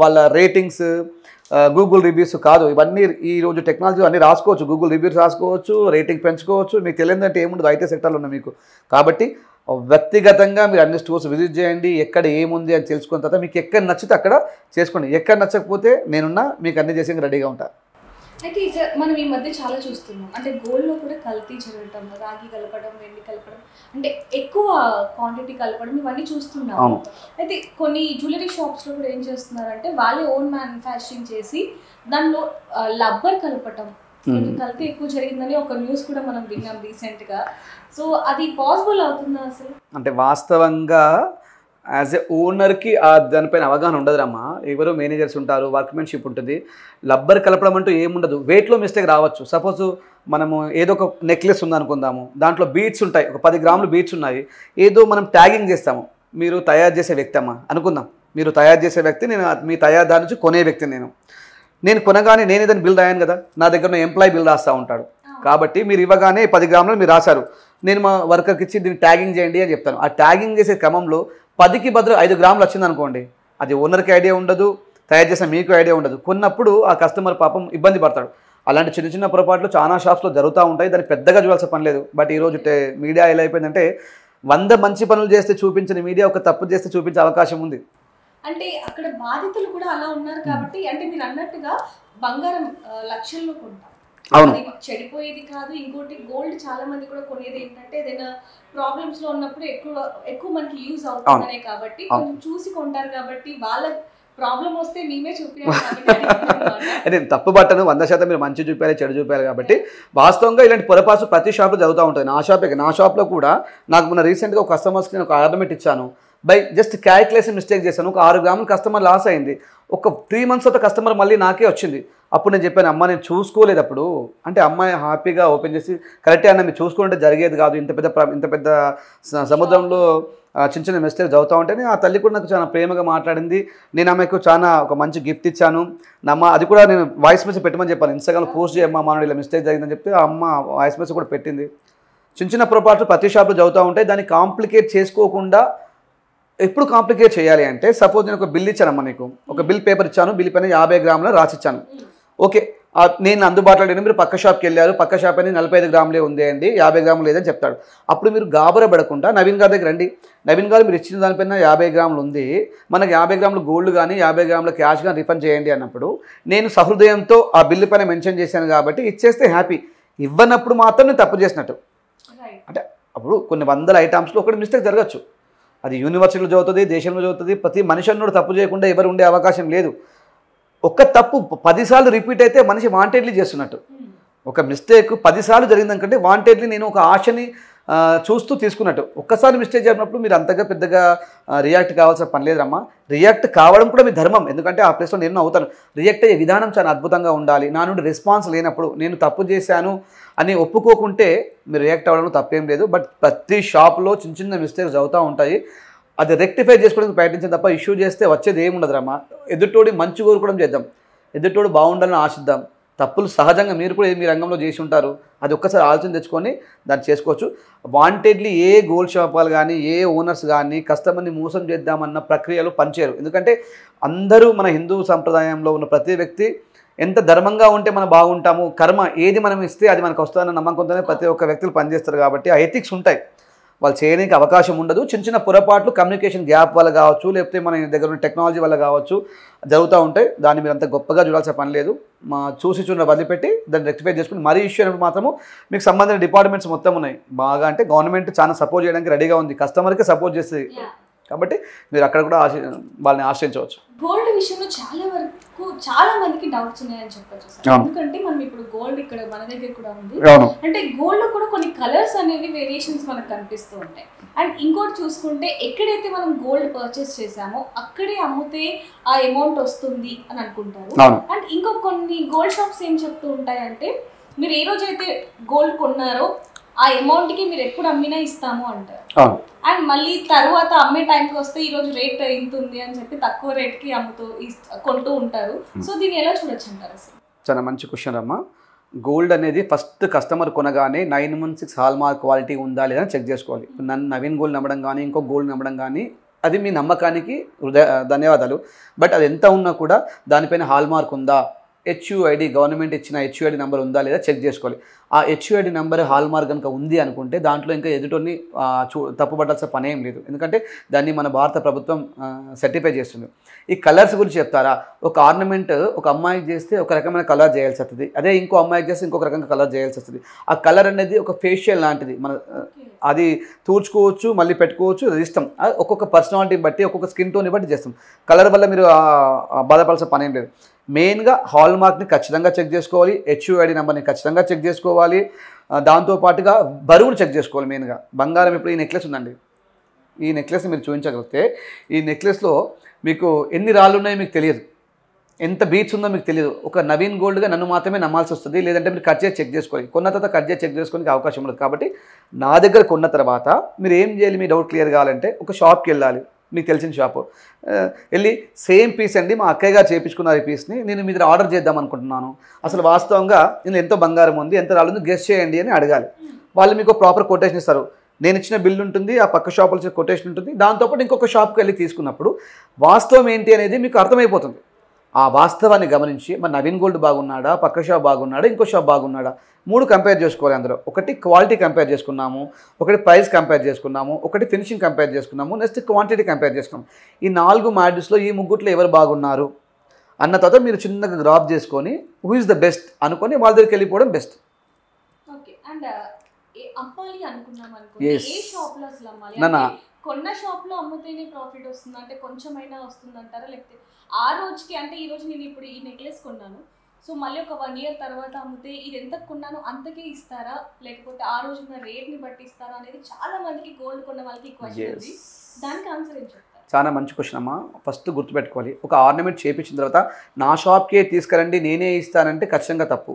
వాళ్ళ రేటింగ్స్, గూగుల్ రివ్యూస్ కాదు. ఇవన్నీ ఈరోజు టెక్నాలజీ అన్నీ రాసుకోవచ్చు, గూగుల్ రివ్యూస్ రాసుకోవచ్చు, రేటింగ్ పెంచుకోవచ్చు. మీకు తెలియదంటే ఏముండదు, ఐటీ సెక్టర్లో ఉన్న మీకు. కాబట్టి వ్యక్తిగతంగా మీరు అన్ని స్టోర్స్ విజిట్ చేయండి, ఎక్కడ ఏముంది అని తెలుసుకున్న తర్వాత మీకు ఎక్కడ నచ్చితే అక్కడ చేసుకోండి. ఎక్కడ నచ్చకపోతే నేనున్నా, మీకు అన్ని చేసేందుకు రెడీగా ఉంటాను. అయితే మనం ఈ మధ్య చాలా చూస్తున్నాం, అంటే గోల్డ్లో కూడా కల్తీ జరగటం, రాగి కలపడం, వెండి కలపడం, అంటే ఎక్కువ క్వాంటిటీ కలపడం, ఇవన్నీ చూస్తున్నాం. అయితే కొన్ని జ్యువెలరీ షాప్స్లో కూడా ఏం చేస్తున్నారంటే వాళ్ళే ఓన్ మ్యానుఫ్యాక్చరింగ్ చేసి దానిలో రబ్బర్ కలపటం, కల్తీ ఎక్కువ జరిగిందని ఒక న్యూస్ కూడా మనం విన్నాం రీసెంట్గా. సో అది పాసిబుల్ అవుతుందా అసలు? అంటే వాస్తవంగా యాజ్ ఎ ఓనర్కి దానిపైన అవగాహన ఉండదురమ్మా. ఎవరో మేనేజర్స్ ఉంటారు, వర్క్మెన్షిప్ ఉంటుంది. రబ్బర్ కలపడం అంటూ ఏముండదు. వెయిట్లో మిస్టేక్ రావచ్చు. సపోజ్ మనము ఏదో ఒక నెక్లెస్ ఉందనుకుందాము, దాంట్లో బీట్స్ ఉంటాయి, ఒక 10 గ్రాములు బీట్స్ ఉన్నాయి. ఏదో మనం ట్యాగింగ్ చేస్తాము. మీరు తయారు చేసే వ్యక్తి అమ్మా అనుకుందాం, మీరు తయారు చేసే వ్యక్తి, నేను మీ తయారుదారి నుంచి కొనే వ్యక్తి. నేను కొనగానే నేను ఏదైనా బిల్ రాయాను కదా, నా దగ్గర ఉన్న ఎంప్లాయీ బిల్ రాస్తూ ఉంటాడు. కాబట్టి మీరు ఇవ్వగానే 10 గ్రాములు మీరు రాశారు, నేను మా వర్కర్కి ఇచ్చి దీన్ని ట్యాగింగ్ చేయండి అని చెప్తాను. ఆ ట్యాగింగ్ చేసే క్రమంలో 10కి బదులు 5 గ్రాములు వచ్చింది అనుకోండి, అది ఓనర్కి ఐడియా ఉండదు, తయారు చేసిన మీకు ఐడియా ఉండదు. కొన్నప్పుడు ఆ కస్టమర్ పాపం ఇబ్బంది పడతాడు. అలాంటి చిన్న చిన్న పొరపాట్లు చాలా షాప్స్లో జరుగుతూ ఉంటాయి. దాన్ని పెద్దగా చూడాల్సిన పని లేదు. బట్ ఈరోజు మీడియా ఎలా అయిపోయిందంటే 100 మంచి పనులు చేస్తే చూపించిన మీడియా ఒక తప్పు చేస్తే చూపించే అవకాశం ఉంది. అంటే అక్కడ బాధితులు కూడా అలా ఉన్నారు కాబట్టి, అంటే మీరు అన్నట్టుగా బంగారం లక్షల్లో కొంటాం, అది చెడిపోయేది కాదు. ఇంకోటి గోల్డ్ చాలా మంది కూడా కొనేది ఏంటంటే ఏదైనా ప్రాబ్లమ్స్ లో ఉన్నప్పుడు ఎక్కువ మనకి యూజ్ అవుతుందనే కాబట్టి కొంచెం చూసి కొంటారు. కాబట్టి వాళ్ళ ప్రాబ్లం వస్తే మేమే చూపించాలి. నేను తప్పు పట్టను, 100% మీరు మంచి చూపించాలి, చెడు చూపించాలి. కాబట్టి వాస్తవంగా ఇలాంటి పొరపాటు ప్రతి షాప్లో జరుగుతూ ఉంటుంది. నా షాప్లో కూడా నాకు మొన్న రీసెంట్గా ఒక కస్టమర్స్కి నేను ఒక ఆర్నమెంట్ ఇచ్చాను. బై జస్ట్ క్యాల్కులేషన్ మిస్టేక్ చేశాను. ఒక 6 గ్రాములు కస్టమర్ లాస్ అయింది. ఒక 3 months తర్వాత కస్టమర్ మళ్ళీ నాకే వచ్చింది. అప్పుడు నేను చెప్పాను, అమ్మ నేను చూసుకోలేదు అప్పుడు. అంటే అమ్మాయి హ్యాపీగా ఓపెన్ చేసి కరెక్టే అన్న, మీరు చూసుకుంటే జరిగేది కాదు, ఇంత పెద్ద సముద్రంలో చిన్న చిన్న మిస్టేక్స్ చదువుతూ ఉంటే. ఆ తల్లి కూడా నాకు చాలా ప్రేమగా మాట్లాడింది. నేను ఆమెకు చాలా ఒక మంచి గిఫ్ట్ ఇచ్చాను. అది కూడా నేను వాయిస్ మెసేజ్ పెట్టమని చెప్పాను, ఇన్స్టాగ్రామ్లో పోస్ట్ చేయమ్మా మనోడు ఇలా మిస్టేక్ జరిగిందని చెప్తే ఆ అమ్మ వాయిస్ మెసేజ్ కూడా పెట్టింది. చిన్న చిన్న పొరపాట్లు ప్రతి షాప్లో చదువుతూ ఉంటాయి. దాన్ని కాంప్లికేట్ చేసుకోకుండా ఎప్పుడు కాంప్లికేట్ చేయాలి అంటే, సపోజ్ నేను ఒక బిల్ ఇచ్చానమ్మా, నీకు ఒక బిల్ పేపర్ ఇచ్చాను, బిల్ పైన 50 గ్రాములు రాసిచ్చాను. ఓకే, నేను అందుబాటులో లేను, మీరు పక్క షాప్కి వెళ్ళారు, పక్క షాప్ అని 45 గ్రాములే ఉంది అండి, 50 గ్రాములు లేదని చెప్తాడు. అప్పుడు మీరు గాబరపడకుండా నవీన్ గారి దగ్గర రండి. నవీన్ గారు మీరు ఇచ్చిన దానిపైన 50 గ్రాములు ఉంది, మనకి 50 గ్రాములు గోల్డ్ కానీ 50 గ్రాముల క్యాష్ కానీ రిఫండ్ చేయండి అన్నప్పుడు, నేను సహృదయంతో ఆ బిల్లు పైన మెన్షన్ చేశాను కాబట్టి ఇచ్చేస్తే హ్యాపీ. ఇవ్వనప్పుడు మాత్రం నేను తప్పు చేసినట్టు. అంటే అప్పుడు కొన్ని 100 ఐటమ్స్లో ఒకటి మిస్టేక్ జరగచ్చు. అది యూనివర్సిటీలో చదువుతుంది, దేశంలో చదువుతుంది. ప్రతి మనిషి అన్నోడు తప్పు చేయకుండా ఎవరు ఉండే అవకాశం లేదు. ఒక తప్పు 10 సార్లు రిపీట్ అయితే మనిషి వాంటెడ్లీ చేస్తున్నట్టు. ఒక మిస్టేక్ 10 సార్లు జరిగిందనుకంటే వాంటెడ్లీ నేను ఒక ఆశని చూస్తూ తీసుకున్నట్టు. ఒక్కసారి మిస్టేక్ జరిగినప్పుడు మీరు అంతగా పెద్దగా రియాక్ట్ కావాల్సిన పని లేదమ్మా. రియాక్ట్ కావడం కూడా మీ ధర్మం, ఎందుకంటే ఆ ప్లేస్లో నేను అవుతాను. రియాక్ట్ అయ్యే విధానం చాలా అద్భుతంగా ఉండాలి. నా నుండి రెస్పాన్స్ లేనప్పుడు, నేను తప్పు చేశాను అని ఒప్పుకోకుంటే మీరు రియాక్ట్ అవ్వడం తప్పేం లేదు. బట్ ప్రతి షాప్లో చిన్న చిన్న మిస్టేక్స్ అవుతూ ఉంటాయి. అది రెక్టిఫై చేసుకోవడానికి ప్రయత్నించాం తప్ప ఇష్యూ చేస్తే వచ్చేది ఏముండదురమ్మా. ఎదుటోడి మంచి కోరుకోవడం చేద్దాం, ఎదుటోడు బాగుండాలని ఆశిద్దాం. తప్పులు సహజంగా మీరు కూడా మీ రంగంలో చేసి ఉంటారు, అది ఒక్కసారి ఆలోచన తెచ్చుకొని దాన్ని చేసుకోవచ్చు. వాంటెడ్లీ ఏ గోల్డ్ షాపాలు కానీ ఏ ఓనర్స్ కానీ కస్టమర్ని మోసం చేద్దామన్న ప్రక్రియలో పనిచేయరు. ఎందుకంటే అందరూ మన హిందూ సంప్రదాయంలో ఉన్న ప్రతి వ్యక్తి ఎంత ధర్మంగా ఉంటే మనం బాగుంటాము, కర్మ ఏది మనం ఇస్తే అది మనకు వస్తుందన్న నమ్మకంతోనే ప్రతి ఒక్క వ్యక్తులు పనిచేస్తారు. కాబట్టి ఆ ఎథిక్స్ ఉంటాయి, వాళ్ళు చేయడానికి అవకాశం ఉండదు. చిన్న చిన్న పొరపాట్లు కమ్యూనికేషన్ గ్యాప్ వల్ల కావచ్చు, లేకపోతే మన దగ్గర ఉన్న టెక్నాలజీ వల్ల కావచ్చు జరుగుతూ ఉంటాయి. దాన్ని మీరు అంత గొప్పగా చూడాల్సిన పని లేదు. చూసి వదిలిపెట్టి దాన్ని రెక్టిఫై చేసుకుని మరీ ఇష్యూ అయినప్పుడు మాత్రము మీకు సంబంధించిన డిపార్ట్మెంట్స్ మొత్తం ఉన్నాయి. బాగా అంటే గవర్నమెంట్ చాలా సపోర్ట్ చేయడానికి రెడీగా ఉంది, కస్టమర్కి సపోర్ట్ చేస్తుంది. కాబట్టి మీరు అక్కడ కూడా వాళ్ళని ఆశ్రయించవచ్చు. గోల్డ్ విషయంలో చాలా మందికి డౌట్స్ ఉన్నాయని చెప్పొచ్చు. ఎందుకంటే మనం ఇప్పుడు గోల్డ్ ఇక్కడ మన దగ్గర కూడా ఉంది, అంటే గోల్డ్ లో కూడా కొన్ని కలర్స్ అనేవి వేరియేషన్స్ మనకు కనిపిస్తూ ఉంటాయి. అండ్ ఇంకోటి చూసుకుంటే ఎక్కడైతే మనం గోల్డ్ పర్చేస్ చేసామో అక్కడే అమ్మితే ఆ అమౌంట్ వస్తుంది అని అనుకుంటారు. అండ్ ఇంకో కొన్ని గోల్డ్ షాప్స్ ఏం చెప్తూ ఉంటాయంటే, మీరు ఏ రోజైతే గోల్డ్ కొన్నారో ఆ అమౌంట్కి మీరు ఎప్పుడు అమ్మినా ఇస్తాము అంటారు. అండ్ మళ్ళీ తర్వాత అమ్మే టైంకి వస్తే ఈ రోజు రేట్ ఇంత ఉంది అని చెప్పి తక్కువ రేట్కి కొంటూ ఉంటారు. సో దీన్ని ఎలా చూడొచ్చు అంటారు అసలు? చాలా మంచి క్వశ్చన్ అమ్మా. గోల్డ్ అనేది ఫస్ట్ కస్టమర్ కొనగానే 916 హాల్మార్క్ క్వాలిటీ ఉందా లేదా చెక్ చేసుకోవాలి. నవీన్ గోల్డ్ నమ్మడం కానీ ఇంకో గోల్డ్ నమ్మడం కానీ అది మీ నమ్మకానికి ధన్యవాదాలు. బట్ అది ఎంత ఉన్నా కూడా దానిపైన హాల్మార్క్ ఉందా, HUID గవర్నమెంట్ ఇచ్చిన HUID నెంబర్ ఉందా లేదా చెక్ చేసుకోవాలి. ఆ HUID నెంబర్ హాల్ మార్క్ కనుక ఉంది అనుకుంటే దాంట్లో ఇంకా ఎదుటోని తప్పుపట్టాల్సిన పని ఏం లేదు. ఎందుకంటే దాన్ని మన భారత ప్రభుత్వం సర్టిఫై చేస్తుంది. ఈ కలర్స్ గురించి చెప్తారా? ఒక ఆర్నమెంట్ ఒక అమ్మాయికి చేస్తే ఒక రకమైన కలర్ చేయాల్సి వస్తుంది, అదే ఇంకో అమ్మాయికి చేస్తే ఇంకొక రకంగా కలర్ చేయాల్సి వస్తుంది. ఆ కలర్ అనేది ఒక ఫేషియల్ లాంటిది, మన అది తూర్చుకోవచ్చు మళ్ళీ పెట్టుకోవచ్చు, అది ఇష్టం. ఒక్కొక్క పర్సనాలిటీ బట్టి ఒక్కొక్క స్కిన్ టోన్ని బట్టి చేస్తాం. కలర్ వల్ల మీరు బాధపడాల్సిన పని ఏం లేదు. మెయిన్గా హాల్ మార్క్ని ఖచ్చితంగా చెక్ చేసుకోవాలి, HUID నెంబర్ని ఖచ్చితంగా చెక్ చేసుకోవాలి. దాంతోపాటుగా బరువులు చెక్ చేసుకోవాలి. మెయిన్గా బంగారం, ఇప్పుడు ఈ నెక్లెస్ ఉందండి, ఈ నెక్లెస్ని మీరు చూపించగలిగితే ఈ నెక్లెస్లో మీకు ఎన్ని రాళ్ళు ఉన్నాయో మీకు తెలియదు, ఎంత బీట్స్ ఉందో మీకు తెలియదు. ఒక నవీన్ గోల్డ్గా నన్ను మాత్రమే నమ్మాల్సి వస్తుంది, లేదంటే మీరు కట్ చేసి చెక్ చేసుకోవాలి. కొన్న తర్వాత కట్ చేసి చెక్ చేసుకోవడానికి అవకాశం ఉండదు. కాబట్టి నా దగ్గర కొన్న తర్వాత మీరు ఏం చేయాలి, మీ డౌట్ క్లియర్ కావాలంటే ఒక షాప్కి వెళ్ళాలి, మీకు తెలిసిన షాపు వెళ్ళి సేమ్ పీస్ అండి మా అక్కయ్య గారు చేయించుకున్నారు, ఈ పీస్ని నేను మీ దగ్గర ఆర్డర్ చేద్దాం అనుకుంటున్నాను, అసలు వాస్తవంగా నేను ఎంతో బంగారం ఉంది, ఎంత రాళ్ళు ఉంది గెస్ చేయండి అని అడగాలి. వాళ్ళు మీకు ప్రాపర్ కొటేషన్ ఇస్తారు. నేను ఇచ్చిన బిల్ ఉంటుంది, ఆ పక్క షాపులో ఇచ్చిన కొటేషన్ ఉంటుంది, దాంతోపాటు ఇంకొక షాప్కి వెళ్ళి తీసుకున్నప్పుడు వాస్తవం ఏంటి అనేది మీకు అర్థమైపోతుంది. ఆ వాస్తవాన్ని గమనించి మన నవీన్ గోల్డ్ బాగున్నాడా, పక్క షాప్ బాగున్నాడా, ఇంకో షాప్ బాగున్నాడా, 3 కంపేర్ చేసుకోవాలి. అందులో ఒకటి క్వాలిటీ కంపేర్ చేసుకున్నాము, ఒకటి ప్రైస్ కంపేర్ చేసుకున్నాము, ఒకటి ఫినిషింగ్ కంపేర్ చేసుకున్నాము, నెక్స్ట్ క్వాంటిటీ కంపేర్ చేసుకున్నాము. ఈ 4 మాడ్యూల్స్లో ఈ ముగ్గుట్లో ఎవరు బాగున్నారు అన్న తర్వాత మీరు చిన్నగా గ్రాప్ చేసుకొని హూ ఇస్ ద బెస్ట్ అనుకొని వాళ్ళ దగ్గరికి వెళ్ళిపోవడం బెస్ట్. ఓకే. అండ్ అమ్మాలి అనుకున్నాం అనుకో, ఏ షాప్లో అసలు అమ్మాలి? కొన్న షాప్లో అమ్మితేనే ప్రాఫిట్ వస్తుంది అంటే కొంచెమైనా వస్తుంది అంటారా? లేకపోతే ఆ రోజుకి, అంటే ఈ రోజు నేను ఇప్పుడు ఈ నెక్లెస్ కొన్నాను, సో మళ్ళీ ఒక 1 year తర్వాత అమ్మితే ఇది ఎంత కొన్నాను అంతకే ఇస్తారా, లేకపోతే ఆ రోజు ఉన్న రేట్ని బట్టి ఇస్తారా అనేది చాలా మందికి గోల్డ్ కొన్న వాళ్ళకి క్వశ్చన్ ఉంది. దానికి ఆన్సర్ ఏం చెప్తారు? చాలా మంచి క్వశ్చన్ అమ్మా. ఫస్ట్ గుర్తుపెట్టుకోవాలి, ఒక ఆర్నమెంట్ చేయించిన తర్వాత నా షాప్కే తీసుకురండి నేనే ఇస్తానంటే ఖచ్చితంగా తప్పు.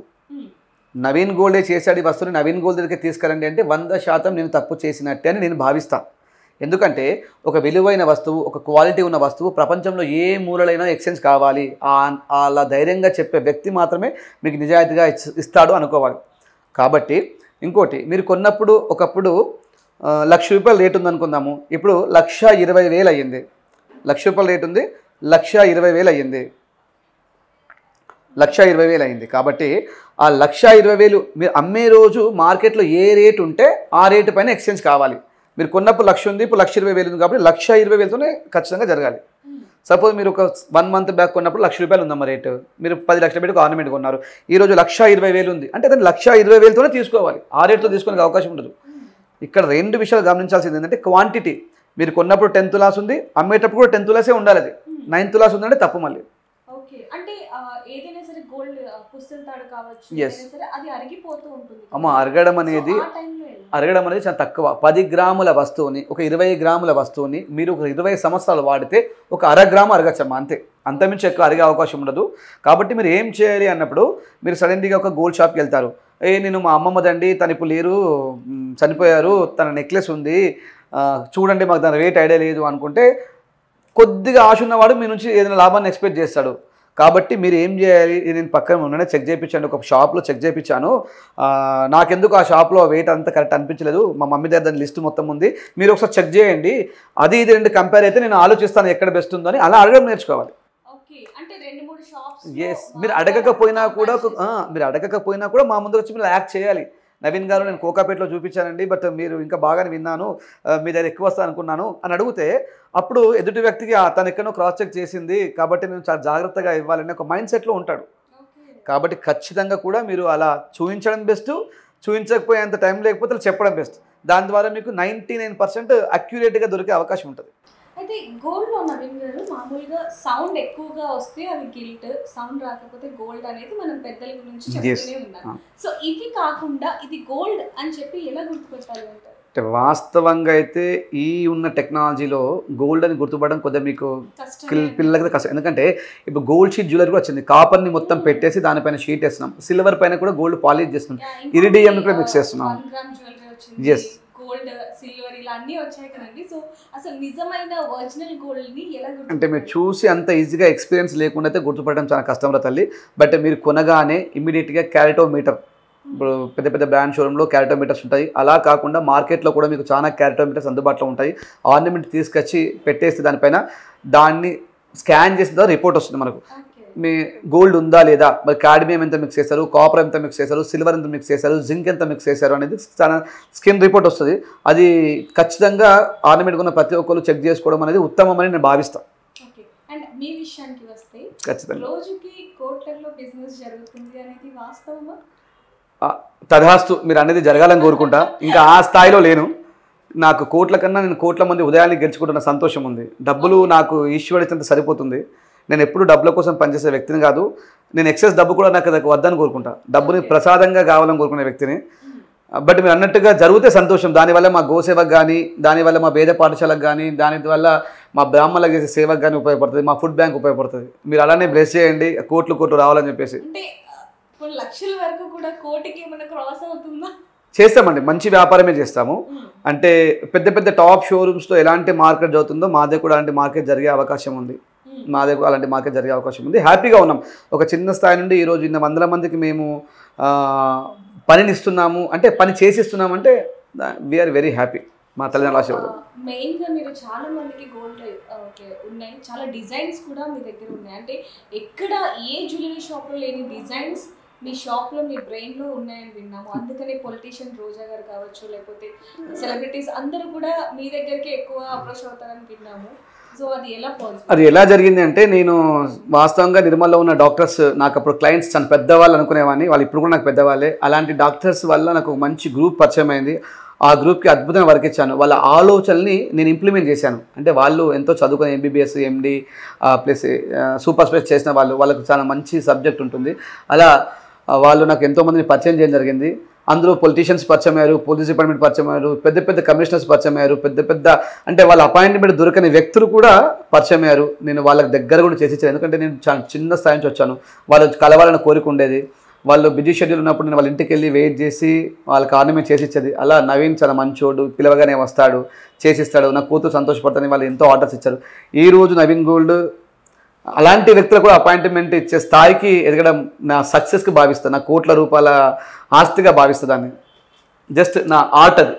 నవీన్ గోల్డే చేశాడు ఈ వస్తువుని నవీన్ గోల్డ్ దగ్గరికి తీసుకురండి అంటే 100% నేను తప్పు చేసినట్టే అని నేను భావిస్తాను. ఎందుకంటే ఒక విలువైన వస్తువు, ఒక క్వాలిటీ ఉన్న వస్తువు ప్రపంచంలో ఏ మూలలైనా ఎక్స్చేంజ్ కావాలి, అలా ధైర్యంగా చెప్పే వ్యక్తి మాత్రమే మీకు నిజాయితీగా ఇస్తాడు అనుకోవాలి. కాబట్టి ఇంకోటి, మీరు కొన్నప్పుడు ఒకప్పుడు ₹1,00,000 రేటు ఉంది అనుకుందాము, ఇప్పుడు 1,20,000 అయ్యింది. ₹1,00,000 రేటు ఉంది, 1,20,000 అయ్యింది, 1,20,000 అయింది. కాబట్టి ఆ 1,20,000 మీరు అమ్మే రోజు మార్కెట్లో ఏ రేటు ఉంటే ఆ రేటు పైన ఎక్స్చేంజ్ కావాలి. మీరు కొన్నప్పుడు 1,00,000 ఉంది, ఇప్పుడు 1,20,000 ఉంది, కాబట్టి 1,20,000తోనే ఖచ్చితంగా జరగాలి. సపోజ్ మీరు ఒక 1 month బ్యాక్ కొన్నప్పుడు ₹1,00,000 ఉందమ్మ రేటు, మీరు 10 లక్షలు పెట్టి ఒక ఆర్నమెంట్ కొన్నారు, ఈరోజు 1,20,000 ఉంది అంటే దాన్ని 1,20,000తోనే తీసుకోవాలి, ఆ రేటుతో తీసుకోవడానికి అవకాశం ఉండదు. ఇక్కడ 2 విషయాలు గమనించాల్సింది ఏంటంటే క్వాంటిటీ. మీరు కొన్నప్పుడు 10 తులాస్ ఉంది, అమ్మేటప్పుడు కూడా 10 తులాసే ఉండాలి, అది 9 తులాస్ ఉందంటే తప్పు మళ్ళీ. ఓకే. అంటే ఏదైనా సరే గోల్డ్ పుస్తల తాడు కావచ్చు, సరే అది అరిగిపోతూ ఉంటుంది అమ్మ. అరగడం అనేది చాలా తక్కువ. 10 గ్రాముల వస్తువుని, ఒక 20 గ్రాముల వస్తువుని మీరు ఒక 20 సంవత్సరాలు వాడితే ఒక 1/2 గ్రాము అరగచ్చమ్మా, అంతే, అంతమించి ఎక్కువ అరిగే అవకాశం ఉండదు. కాబట్టి మీరు ఏం చేయాలి అన్నప్పుడు, మీరు సడన్గా ఒక గోల్డ్ షాప్కి వెళ్తారు, నేను మా అమ్మమ్మదండి తను ఇప్పుడు లేరు, చనిపోయారు, తన నెక్లెస్ ఉంది చూడండి మాకు దాని రేట్ ఐడియా లేదు అనుకుంటే కొద్దిగా ఆశ ఉన్నవాడు మీ నుంచి ఏదైనా లాభాన్ని ఎక్స్పెక్ట్ చేస్తాడు. కాబట్టి మీరు ఏం చేయాలి, నేను పక్కన మొన్ననే చెక్ చేయించాను, ఒక షాప్లో చెక్ చేయించాను, నాకెందుకు ఆ షాప్లో వెయిట్ అంత కరెక్ట్ అనిపించలేదు, మా మమ్మీ దగ్గర దాని లిస్ట్ మొత్తం ఉంది, మీరు ఒకసారి చెక్ చేయండి, అది ఇది 2 కంపేర్ అయితే నేను ఆలోచిస్తాను ఎక్కడ బెస్ట్ ఉందో అని. అలా అడగడం నేర్చుకోవాలి. మీరు అడగకపోయినా కూడా మా ముందు వచ్చి మీరు యాక్ట్ చేయాలి. నవీన్ గారు నేను కోకాపేటలో చూపించానండి, బట్ మీరు ఇంకా బాగానే విన్నాను, మీ దగ్గర ఎక్కువ వస్తా అనుకున్నాను అని అడిగితే అప్పుడు ఎదుటి వ్యక్తికి తను ఎక్కడో క్రాస్ చెక్ చేసింది కాబట్టి నేను చాలా జాగ్రత్తగా ఇవ్వాలని ఒక మైండ్ సెట్లో ఉంటాడు. కాబట్టి ఖచ్చితంగా కూడా మీరు అలా చూపించడం బెస్ట్, చూపించకపోయేంత టైం లేకపోతే చెప్పడం బెస్ట్. దాని ద్వారా మీకు 99% అక్యురేట్గా దొరికే అవకాశం ఉంటుంది. అయితే గోల్డ్లో నవీన్ గారు మామూలుగా సౌండ్ ఎక్కువగా వస్తే అది గిల్ట్, సౌండ్ రాకపోతే గోల్డ్ అనేది మనం పెద్దల గురించి చెప్తూనే ఉన్నాం. సో ఇవి కాకుండా ఇది గోల్డ్ అని చెప్పి ఎలా గుర్తుపెట్టాలి అంటారు? వాస్తవంగా అయితే ఈ ఉన్న టెక్నాలజీలో గోల్డ్ అని గుర్తుపడడం కొద్దిగా మీకు పిల్లలకి కష్టం. ఎందుకంటే ఇప్పుడు గోల్డ్ షీట్ జ్యువెలరీ వచ్చింది, కాపర్ని మొత్తం పెట్టేసి దానిపైన షీట్ వేస్తున్నాం, సిల్వర్ పైన కూడా గోల్డ్ పాలిష్ చేస్తున్నాం, ఇరిడియం కూడా మిక్స్ చేస్తున్నాం. ఎస్, గోల్డ్, సిల్వర్ ఇలా అన్నీ వచ్చాయి కదండి. సో అసలు నిజమైన ఒరిజినల్ గోల్డ్ని ఎలా అంటే మీరు చూసి అంత ఈజీగా ఎక్స్పీరియన్స్ లేకుండా అయితే గుర్తుపడడం చాలా కష్టం రా తల్లి. బట్ మీరు కొనగానే ఇమ్మీడియట్గా క్యారెటోమీటర్, ఇప్పుడు పెద్ద పెద్ద బ్రాండ్ షోరూంలో క్యారెటోమీటర్స్ ఉంటాయి, అలా కాకుండా మార్కెట్లో కూడా మీకు చాలా క్యారెటోమీటర్స్ అందుబాటులో ఉంటాయి. ఆర్నమెంట్ తీసుకొచ్చి పెట్టేస్తే దానిపైన దాన్ని స్కాన్ చేసిన తర్వాత రిపోర్ట్ వస్తుంది మనకు. మీ గోల్డ్ ఉందా లేదా, మరి కాడ్మియం ఎంత మిక్స్ చేశారు, కాపర్ ఎంత మిక్స్ చేశారు, సిల్వర్ ఎంత మిక్స్ చేశారు, జింక్ ఎంత మిక్స్ చేశారు అనేది చాలా స్కిన్ రిపోర్ట్ వస్తుంది. అది ఖచ్చితంగా ఆర్నమెంట్ ఉన్న ప్రతి ఒక్కరు చెక్ చేసుకోవడం అనేది ఉత్తమమని నేను భావిస్తాను. ఓకే. అండ్ మీ విషయానికి వస్తే ఖచ్చితంగా రోజుకి కోట్లలో బిజినెస్ జరుగుతుంది అనేది వాస్తవమా? తదాస్తు, మీరు అనేది జరగాలని కోరుకుంటా. ఇంకా ఆ స్థాయిలో లేను. నాకు కోట్ల కన్నా నేను కోట్ల మంది ఉదయాన్ని గెలుచుకుంటున్న సంతోషం ఉంది. డబ్బులు నాకు ఈశ్వరుడితో సరిపోతుంది. నేను ఎప్పుడు డబ్బుల కోసం పనిచేసే వ్యక్తిని కాదు. నేను ఎక్సెస్ డబ్బు కూడా నాకు వద్దని కోరుకుంటా. డబ్బుని ప్రసాదంగా కావాలని కోరుకునే వ్యక్తిని. బట్ మీరు అన్నట్టుగా జరిగితే సంతోషం. దానివల్ల మా గోసేవకు కానీ, దానివల్ల మా వేద పాఠశాలకు కానీ, దానివల్ల మా బ్రాహ్మణులకు చేసే సేవకు కానీ ఉపయోగపడుతుంది, మా ఫుడ్ బ్యాంక్ ఉపయోగపడుతుంది. మీరు అలానే బ్లెస్ చేయండి, కోట్లు రావాలని చెప్పేసి. అంటే కొన్ని లక్షల వరకు కూడా కోటికి ఏమైనా క్రాస్ అవుతుందా? చేస్తామండి, మంచి వ్యాపారమే చేస్తాము. అంటే పెద్ద టాప్ షోరూమ్స్తో ఎలాంటి మార్కెట్ జరుగుతుందో మాదే కూడా అలాంటి మార్కెట్ జరిగే అవకాశం ఉంది. మాదే కూడా అలాంటి మార్కెట్ జరిగే అవకాశం ఉంది. హ్యాపీగా ఉన్నాం. ఒక చిన్న స్థాయి నుండి ఈరోజు 100 మందికి మేము పనిని ఇస్తున్నాము, అంటే పని చేసిస్తున్నాము అంటే వీఆర్ వెరీ హ్యాపీ. మా తల్లిదండ్రుల ఆశీర్వాదం. మెయిన్గా మీరు చాలా మందికి గోల్డ్ ఉన్నాయి, చాలా డిజైన్స్ కూడా మీ దగ్గర ఉన్నాయి. అంటే ఎక్కడ ఏ జ్యువెలరీ షాప్లో లేని డిజైన్స్ మీ షాప్లో, మీ బ్రెయిన్లో ఉన్నాయని విన్నాము. అందుకనే పొలిటీషియన్ రోజా గారు కావచ్చు, లేకపోతే సెలబ్రిటీస్ అందరూ కూడా మీ దగ్గరికి ఎక్కువ అప్రోచ్ అవుతారని విన్నాము. సో అది ఎలా పాసిబుల్? అది ఎలా జరిగింది అంటే, నేను వాస్తవంగా నిర్మల్లో ఉన్న డాక్టర్స్ నాకు అప్పుడు క్లయింట్స్ చాలా పెద్దవాళ్ళు అనుకునేవాడిని. వాళ్ళు ఇప్పుడు కూడా నాకు పెద్దవాళ్ళే. అలాంటి డాక్టర్స్ వల్ల నాకు మంచి గ్రూప్ పరిచయం అయింది. ఆ గ్రూప్కి అద్భుతంగా వర్క్ ఇచ్చాను. వాళ్ళ ఆలోచనల్ని నేను ఇంప్లిమెంట్ చేశాను. అంటే వాళ్ళు ఎంతో చదువుకుని ఎంబీబీఎస్, ఎండి ప్లస్ సూపర్ స్పెషల్ చేసిన వాళ్ళకు చాలా మంచి సబ్జెక్ట్ ఉంటుంది. అలా వాళ్ళు నాకు ఎంతోమందిని పరిచయం చేయడం జరిగింది. అందులో పొలిటీషియన్స్ పరిచయం అయ్యారు, పోలీస్ డిపార్ట్మెంట్ పరిచయం అయ్యారు, పెద్ద కమిషనర్స్ పరిచయం అయ్యారు, పెద్ద అంటే వాళ్ళ అపాయింట్మెంట్ దొరకని వ్యక్తులు కూడా పరిచయం అయ్యారు. నేను వాళ్ళకి దగ్గర కూడా చేసి ఇచ్చాను. ఎందుకంటే నేను చాలా చిన్న స్థాయి నుంచి వచ్చాను. వాళ్ళు కలవాలని కోరిక ఉండేది. వాళ్ళు బిజీ షెడ్యూల్ ఉన్నప్పుడు నేను వాళ్ళ ఇంటికి వెళ్ళి వెయిట్ చేసి వాళ్ళకి ఆర్నమెంట్ చేసి ఇచ్చేది. అలా నవీన్ చాలా మంచోడు, పిలవగానే వస్తాడు, చేసిస్తాడు, నా కూతురు సంతోషపడతాను. వాళ్ళు ఎంతో ఆర్డర్స్ ఇచ్చారు. ఈరోజు నవీన్ గోల్డ్ అలాంటి వ్యక్తులు కూడా అపాయింట్మెంట్ ఇచ్చే స్థాయికి ఎదగడం నా సక్సెస్కి భావిస్తాను. నా కోట్ల రూపాయల ఆస్తిగా భావిస్తాను దాన్ని. జస్ట్ నా ఆర్ట్ అది,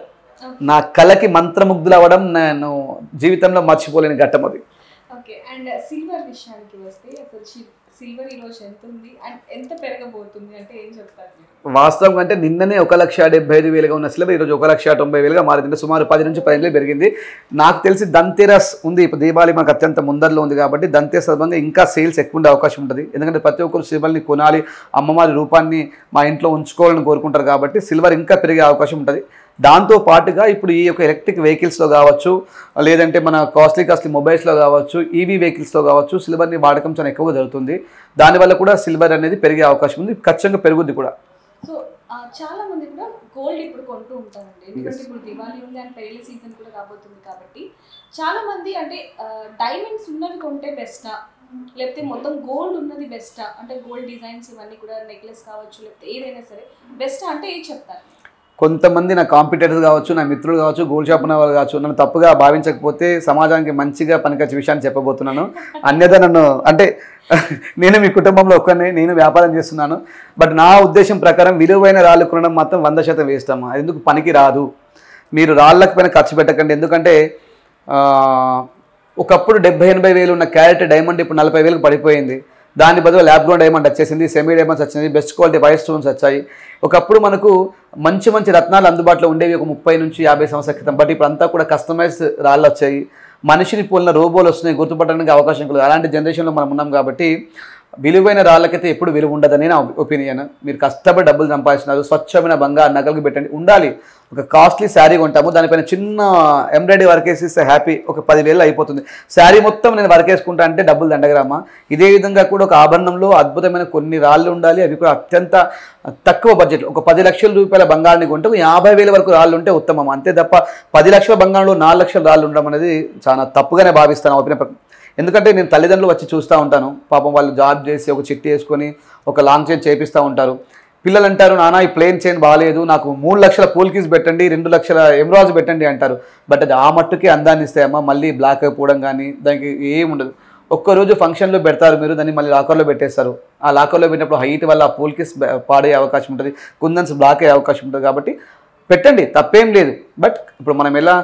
నా కళకి మంత్రముగ్ధులు అవ్వడం నేను జీవితంలో మర్చిపోలేని ఘట్టం అది. ఓకే. అండ్ సిల్వర్ విషయానికి వస్తే అసలు సిల్వర్ ఈరోజు ఎంత ఉంది అండ్ ఎంత పెరగబోతుంది అంటే ఏం చెప్తారు? వాస్తవం అంటే నిన్ననే 1,75,000 ఉన్న సిల్వర్ ఈరోజు 1,90,000 మారింది. సుమారు 10 నుంచి 15 పెరిగింది. నాకు తెలిసి ధన్తెరస్ ఉంది, ఇప్పుడు దీపావళి మనకు అత్యంత ముందరలో ఉంది కాబట్టి ధన్తెరస్ సందర్భంగా ఇంకా సేల్స్ ఎక్కువ ఉండే అవకాశం ఉంటుంది. ఎందుకంటే ప్రతి ఒక్కరు సిల్వర్ని కొనాలి, అమ్మవారి రూపాన్ని మా ఇంట్లో ఉంచుకోవాలని కోరుకుంటారు కాబట్టి సిల్వర్ ఇంకా పెరిగే అవకాశం ఉంటుంది. దాంతో పాటుగా ఇప్పుడు ఈ యొక్క ఎలక్ట్రిక్ వెహికల్స్లో కావచ్చు, లేదంటే మన కాస్ట్లీ మొబైల్స్లో కావచ్చు, ఈవీ వెహికల్స్లో కావచ్చు సిల్వర్ని వాడకం చాలా ఎక్కువగా జరుగుతుంది. దానివల్ల కూడా సిల్వర్ అనేది పెరిగే అవకాశం ఉంది, ఖచ్చితంగా పెరుగుద్ది కూడా. సో చాలా మంది కూడా గోల్డ్ ఇప్పుడు కొంటూ ఉంటారండి. ఎందుకంటే ఇప్పుడు దివాళీ ఉంది అండ్ పెళ్లి సీజన్ కూడా రాబోతుంది కాబట్టి చాలా మంది అంటే డైమండ్స్ ఉన్నవి కొంటే బెస్టా, లేకపోతే మొత్తం గోల్డ్ ఉన్నది బెస్టా, అంటే గోల్డ్ డిజైన్స్ ఇవన్నీ కూడా నెక్లెస్ కావచ్చు లేకపోతే ఏదైనా సరే బెస్టా అంటే ఏం చెప్తారు? కొంతమంది నా కాంపిటేటర్స్ కావచ్చు, నా మిత్రులు కావచ్చు, గోల్డ్ షాప్ ఉన్న వాళ్ళు కావచ్చు, నన్ను తప్పుగా భావించకపోతే సమాజానికి మంచిగా పనికొచ్చే విషయాన్ని చెప్పబోతున్నాను. అన్యదా నన్ను అంటే నేను మీ కుటుంబంలో ఒక్కనే, నేను వ్యాపారం చేస్తున్నాను. బట్ నా ఉద్దేశం ప్రకారం విలువైన రాళ్ళు కొనడం మాత్రం 100% వేస్ట్ అమ్మా. ఎందుకు పనికి రాదు. మీరు రాళ్ళకు పైన ఖర్చు పెట్టకండి. ఎందుకంటే ఒకప్పుడు 70-80 వేలు ఉన్న క్యారెట్ డైమండ్ ఇప్పుడు 40 వేలకు పడిపోయింది. దాని బదులు ల్యాబ్ గ్రౌండ్ డైమండ్ వచ్చేసింది, సెమీ డైమండ్స్ వచ్చింది, బెస్ట్ క్వాలిటీ వైట్ స్టోన్స్ వచ్చాయి. ఒకప్పుడు మనకు మంచి రత్నాలు అందుబాటులో ఉండేవి ఒక 30 నుంచి 50 సంవత్సరాల క్రితం. బట్ ఇప్పుడు అంతా కూడా కస్టమైజ్ రాళ్ళు వచ్చాయి, మనిషిని పోలిన రోబోలు వస్తున్నాయి, గుర్తుపట్టడానికి అవకాశం కలదు. అలాంటి జనరేషన్లో మనం ఉన్నాం కాబట్టి విలువైన రాళ్ళకైతే ఎప్పుడు విలువ ఉండదని నా ఒపీనియన్. మీరు కష్టపడి డబ్బులు సంపాదిస్తున్నారు, స్వచ్ఛమైన బంగారు నగలకు పెట్టండి. ఉండాలి, ఒక కాస్ట్లీ శారీ కొంటాము, దానిపైన చిన్న ఎంబ్రాయిడరీ వర్క్ వేసిస్తే హ్యాపీ, ఒక 10,000 అయిపోతుంది. శారీ మొత్తం నేను వర్క్ వేసుకుంటా అంటే డబ్బులు దండగరామా. ఇదే విధంగా కూడా ఒక ఆభరణంలో అద్భుతమైన కొన్ని రాళ్ళు ఉండాలి, అవి కూడా అత్యంత తక్కువ బడ్జెట్. ఒక 10 లక్షల రూపాయల బంగారాన్ని కొంటే 50,000 వరకు రాళ్ళు ఉంటే ఉత్తమం. అంతే తప్ప 10 లక్షల బంగారంలో 4 లక్షల రాళ్ళు ఉండడం అనేది చాలా తప్పుగానే భావిస్తాను ఒపీనియన్. ఎందుకంటే నేను తల్లిదండ్రులు వచ్చి చూస్తూ ఉంటాను, పాపం వాళ్ళు జాబ్ చేసి ఒక చిట్టి వేసుకొని ఒక లాంగ్ చైన్ చేపిస్తూ ఉంటారు. పిల్లలు అంటారు, నాన్న ఈ ప్లేన్ చైన్ బాగాలేదు, నాకు 3 లక్షల పూల్కీస్ పెట్టండి, 2 లక్షల ఎమరాల్స్ పెట్టండి అంటారు. బట్ అది ఆ మట్టుకే అందాన్ని ఇస్తాయమ్మా, మళ్ళీ బ్లాక్ అయిపోవడం కానీ దానికి ఏముండదు. ఒక్కరోజు ఫంక్షన్లో పెడతారు, మీరు దాన్ని మళ్ళీ లాకర్లో పెట్టేస్తారు. ఆ లాకర్లో పెట్టినప్పుడు హైట్ వల్ల ఆ పూల్కీస్ పాడే అవకాశం ఉంటుంది, కుందన్స్ బ్లాక్ అయ్యే అవకాశం ఉంటుంది. కాబట్టి పెట్టండి, తప్పేం లేదు. బట్ ఇప్పుడు మనం ఎలా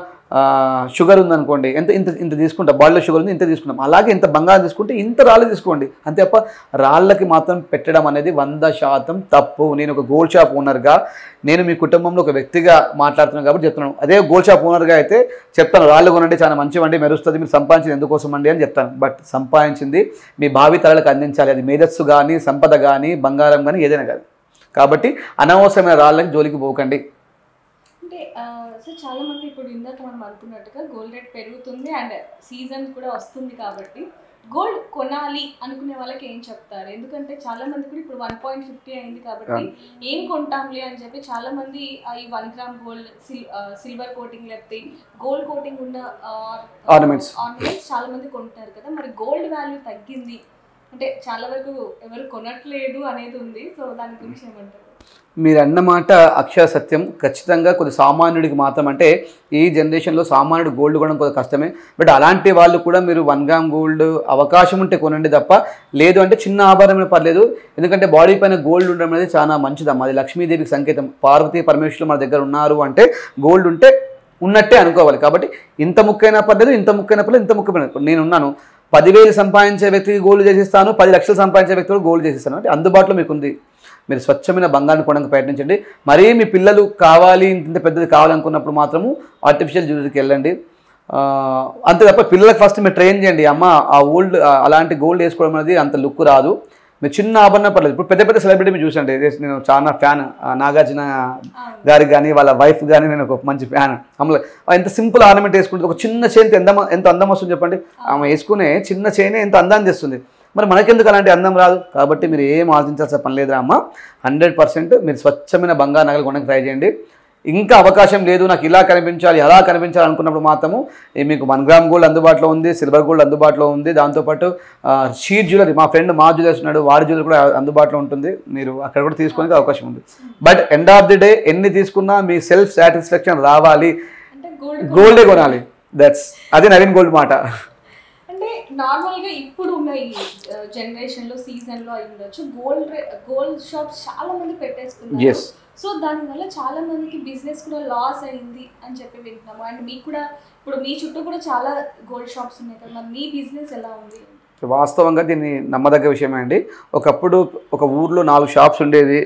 షుగర్ ఉందనుకోండి, ఇంత తీసుకుంటాం, బాడీలో షుగర్ ఉంది ఇంత తీసుకుంటాం. అలాగే ఇంత బంగారం తీసుకుంటే ఇంత రాళ్ళు తీసుకోండి అంతే తప్ప రాళ్ళకి మాత్రం పెట్టడం అనేది 100% తప్పు. నేను ఒక గోల్డ్ షాప్ ఓనర్గా, నేను మీ కుటుంబంలో ఒక వ్యక్తిగా మాట్లాడుతున్నాను కాబట్టి చెప్తున్నాను. అదే గోల్డ్ షాప్ ఓనర్గా అయితే చెప్తాను, రాళ్ళు కొనండి చాలా మంచివండి, మెరుస్తుంది, మీరు సంపాదించింది ఎందుకోసం అండి అని చెప్తాను. బట్ సంపాదించింది మీ భావి తరాలకు అందించాలి. అది మేధస్సు కానీ, సంపద కానీ, బంగారం కానీ, ఏదైనా కానీ. కాబట్టి అనవసరమైన రాళ్ళకి జోలికి పోకండి. అంటే సో చాలా మంది ఇప్పుడు ఇందాక మనం అనుకున్నట్టుగా గోల్డ్ రేట్ పెరుగుతుంది అండ్ సీజన్ కూడా వస్తుంది కాబట్టి గోల్డ్ కొనాలి అనుకునే వాళ్ళకి ఏం చెప్తారు? ఎందుకంటే చాలా మంది కూడా ఇప్పుడు 1.50 అయింది కాబట్టి ఏం కొంటాంలే అని చెప్పి చాలా మంది ఈ 1 గ్రామ్ గోల్డ్ సిల్వర్ కోటింగ్ లేకపోతే గోల్డ్ కోటింగ్ ఉన్న ఆర్నమెంట్స్ చాలా మంది కొంటారు కదా. మరి గోల్డ్ వాల్యూ తగ్గింది అంటే చాలా వరకు ఎవరు కొనట్లేదు అనేది ఉంది. సో దాని గురించి ఏమంటారు? మీరు అన్నమాట అక్షర సత్యం. ఖచ్చితంగా కొద్ది సామాన్యుడికి మాత్రం, అంటే ఈ జనరేషన్లో సామాన్యుడు గోల్డ్ కొనడం కొద్దిగా కష్టమే. బట్ అలాంటి వాళ్ళు కూడా మీరు 1 గ్రామ్ గోల్డ్ అవకాశం ఉంటే కొనండి తప్ప, లేదు అంటే చిన్న ఆభరణమే పర్లేదు. ఎందుకంటే బాడీ పైన గోల్డ్ ఉండడం అనేది చాలా మంచిదమ్మా. అది లక్ష్మీదేవికి సంకేతం. పార్వతీ పరమేశ్వరులు మన దగ్గర ఉన్నారు అంటే గోల్డ్ ఉంటే ఉన్నట్టే అనుకోవాలి. కాబట్టి ఇంత ముక్కైనా పర్లేదు, ఇంత ముక్కైనా పర్లేదు, ఇంత ముక్కైనా. నేనున్నాను, 10,000 సంపాదించే వ్యక్తికి గోల్డ్ చేసిస్తాను, 10 లక్షలు సంపాదించే వ్యక్తికి గోల్డ్ చేసిస్తాను. అంటే అందుబాటులో మీకు ఉంది. మీరు స్వచ్ఛమైన బంగారాన్ని కొనడానికి ప్రయత్నించండి. మరీ మీ పిల్లలు కావాలి, ఇంత పెద్దది కావాలనుకున్నప్పుడు మాత్రము ఆర్టిఫిషియల్ జ్యువెలరీకి వెళ్ళండి. అంతే తప్ప పిల్లలకు ఫస్ట్ మీరు ట్రైన్ చేయండి. అమ్మ ఆ ఓల్డ్ అలాంటి గోల్డ్ వేసుకోవడం అనేది అంత లుక్ రాదు. మీరు చిన్న ఆభరణం పర్లేదు. ఇప్పుడు పెద్ద పెద్ద సెలబ్రిటీ మీరు చూసండి, నేను చాలా ఫ్యాన్ నాగార్జున గారికి కానీ వాళ్ళ వైఫ్ కానీ నేను ఒక మంచి ఫ్యాన్. అమ్మలో ఎంత సింపుల్ ఆర్నమెంట్ వేసుకుంటుంది. ఒక చిన్న చైన్ ఎంత అందం వస్తుంది చెప్పండి. ఆమె వేసుకునే చిన్న చైనే ఎంత అందం చేస్తుంది. మరి మనకెందుకు అలాంటి అందం రాదు? కాబట్టి మీరు ఏం ఆలోచించాల్సిన పని లేదురా అమ్మ. 100% మీరు స్వచ్ఛమైన బంగారు నగలు కొనడానికి ట్రై చేయండి. ఇంకా అవకాశం లేదు, నాకు ఇలా కనిపించాలి అలా కనిపించాలి అనుకున్నప్పుడు మాత్రము మీకు 1 గ్రామ్ గోల్డ్ అందుబాటులో ఉంది, సిల్వర్ గోల్డ్ అందుబాటులో ఉంది. దాంతోపాటు షీట్ జ్యువెలరీ, మా ఫ్రెండ్ మా జ్యువెలర్స్ ఉన్నాడు, వాడి జ్యువెలరీ కూడా అందుబాటులో ఉంటుంది. మీరు అక్కడ కూడా తీసుకోవడానికి అవకాశం ఉంది. But end of the day ఎన్ని తీసుకున్నా మీ సెల్ఫ్ సాటిస్ఫాక్షన్ రావాలి, గోల్డే కొనాలి. అదే నవీన్ గోల్డ్ మాట. అంటే నార్మల్గా ఇప్పుడు ఉన్న ఈ జనరేషన్లో సీజన్లో అయి ఉండొచ్చు గోల్డ్ షాప్స్ చాలా మంది పెట్టేసుకున్నారు. సో దానివల్ల చాలా మందికి బిజినెస్ కూడా లాస్ అయింది అని చెప్పి వింటున్నాము. అండ్ మీకు కూడా ఇప్పుడు మీ చుట్టూ కూడా చాలా గోల్డ్ షాప్స్ ఉన్నాయి కదా, మరి మీ బిజినెస్ ఎలా ఉంది? వాస్తవంగా దీన్ని నమ్మదగ్గ విషయమే అండి. ఒకప్పుడు ఒక ఊర్లో 4 షాప్స్ ఉండేది,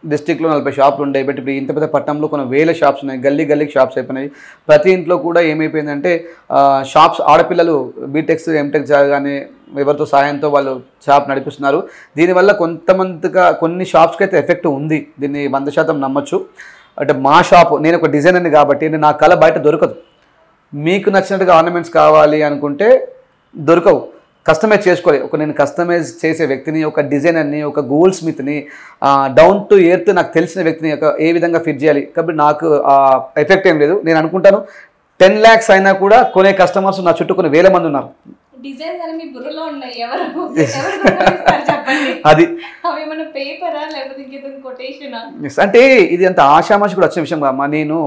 డిస్టిక్లో 40 షాపులు ఉండేవి. బట్ ఇప్పుడు ఇంత పెద్ద పట్టణంలో కొన్ని వేల షాప్స్ ఉన్నాయి, గల్లీకి షాప్స్ అయిపోయినాయి. ప్రతి ఇంట్లో కూడా ఏమైపోయిందంటే షాప్స్, ఆడపిల్లలు బీటెక్స్ ఎంటెక్ కానీ ఎవరితో సాయంతో వాళ్ళు షాప్ నడిపిస్తున్నారు. దీనివల్ల కొన్ని షాప్స్కి అయితే ఎఫెక్ట్ ఉంది. దీన్ని 100% నమ్మచ్చు. అంటే మా షాపు, నేను ఒక డిజైనర్ని కాబట్టి నా కళ బయట దొరకదు. మీకు నచ్చినట్టుగా ఆర్నమెంట్స్ కావాలి అనుకుంటే దొరకవు, కస్టమైజ్ చేసుకోవాలి. నేను కస్టమైజ్ చేసే వ్యక్తిని, ఒక డిజైనర్ని, ఒక గోల్డ్ స్మిత్ని, డౌన్ టు ఎర్త్ నాకు తెలిసిన వ్యక్తిని ఏ విధంగా ఫిట్ చేయాలి. కాబట్టి నాకు ఎఫెక్ట్ ఏం లేదు. నేను అనుకుంటాను 10 lakhs అయినా కూడా కొనే కస్టమర్స్ నా చుట్టూ కొన్ని వేల మంది ఉన్నారు. అది అంటే ఇది అంత ఆషామాషి కూడా వచ్చే విషయం కాదమ్మా. నేను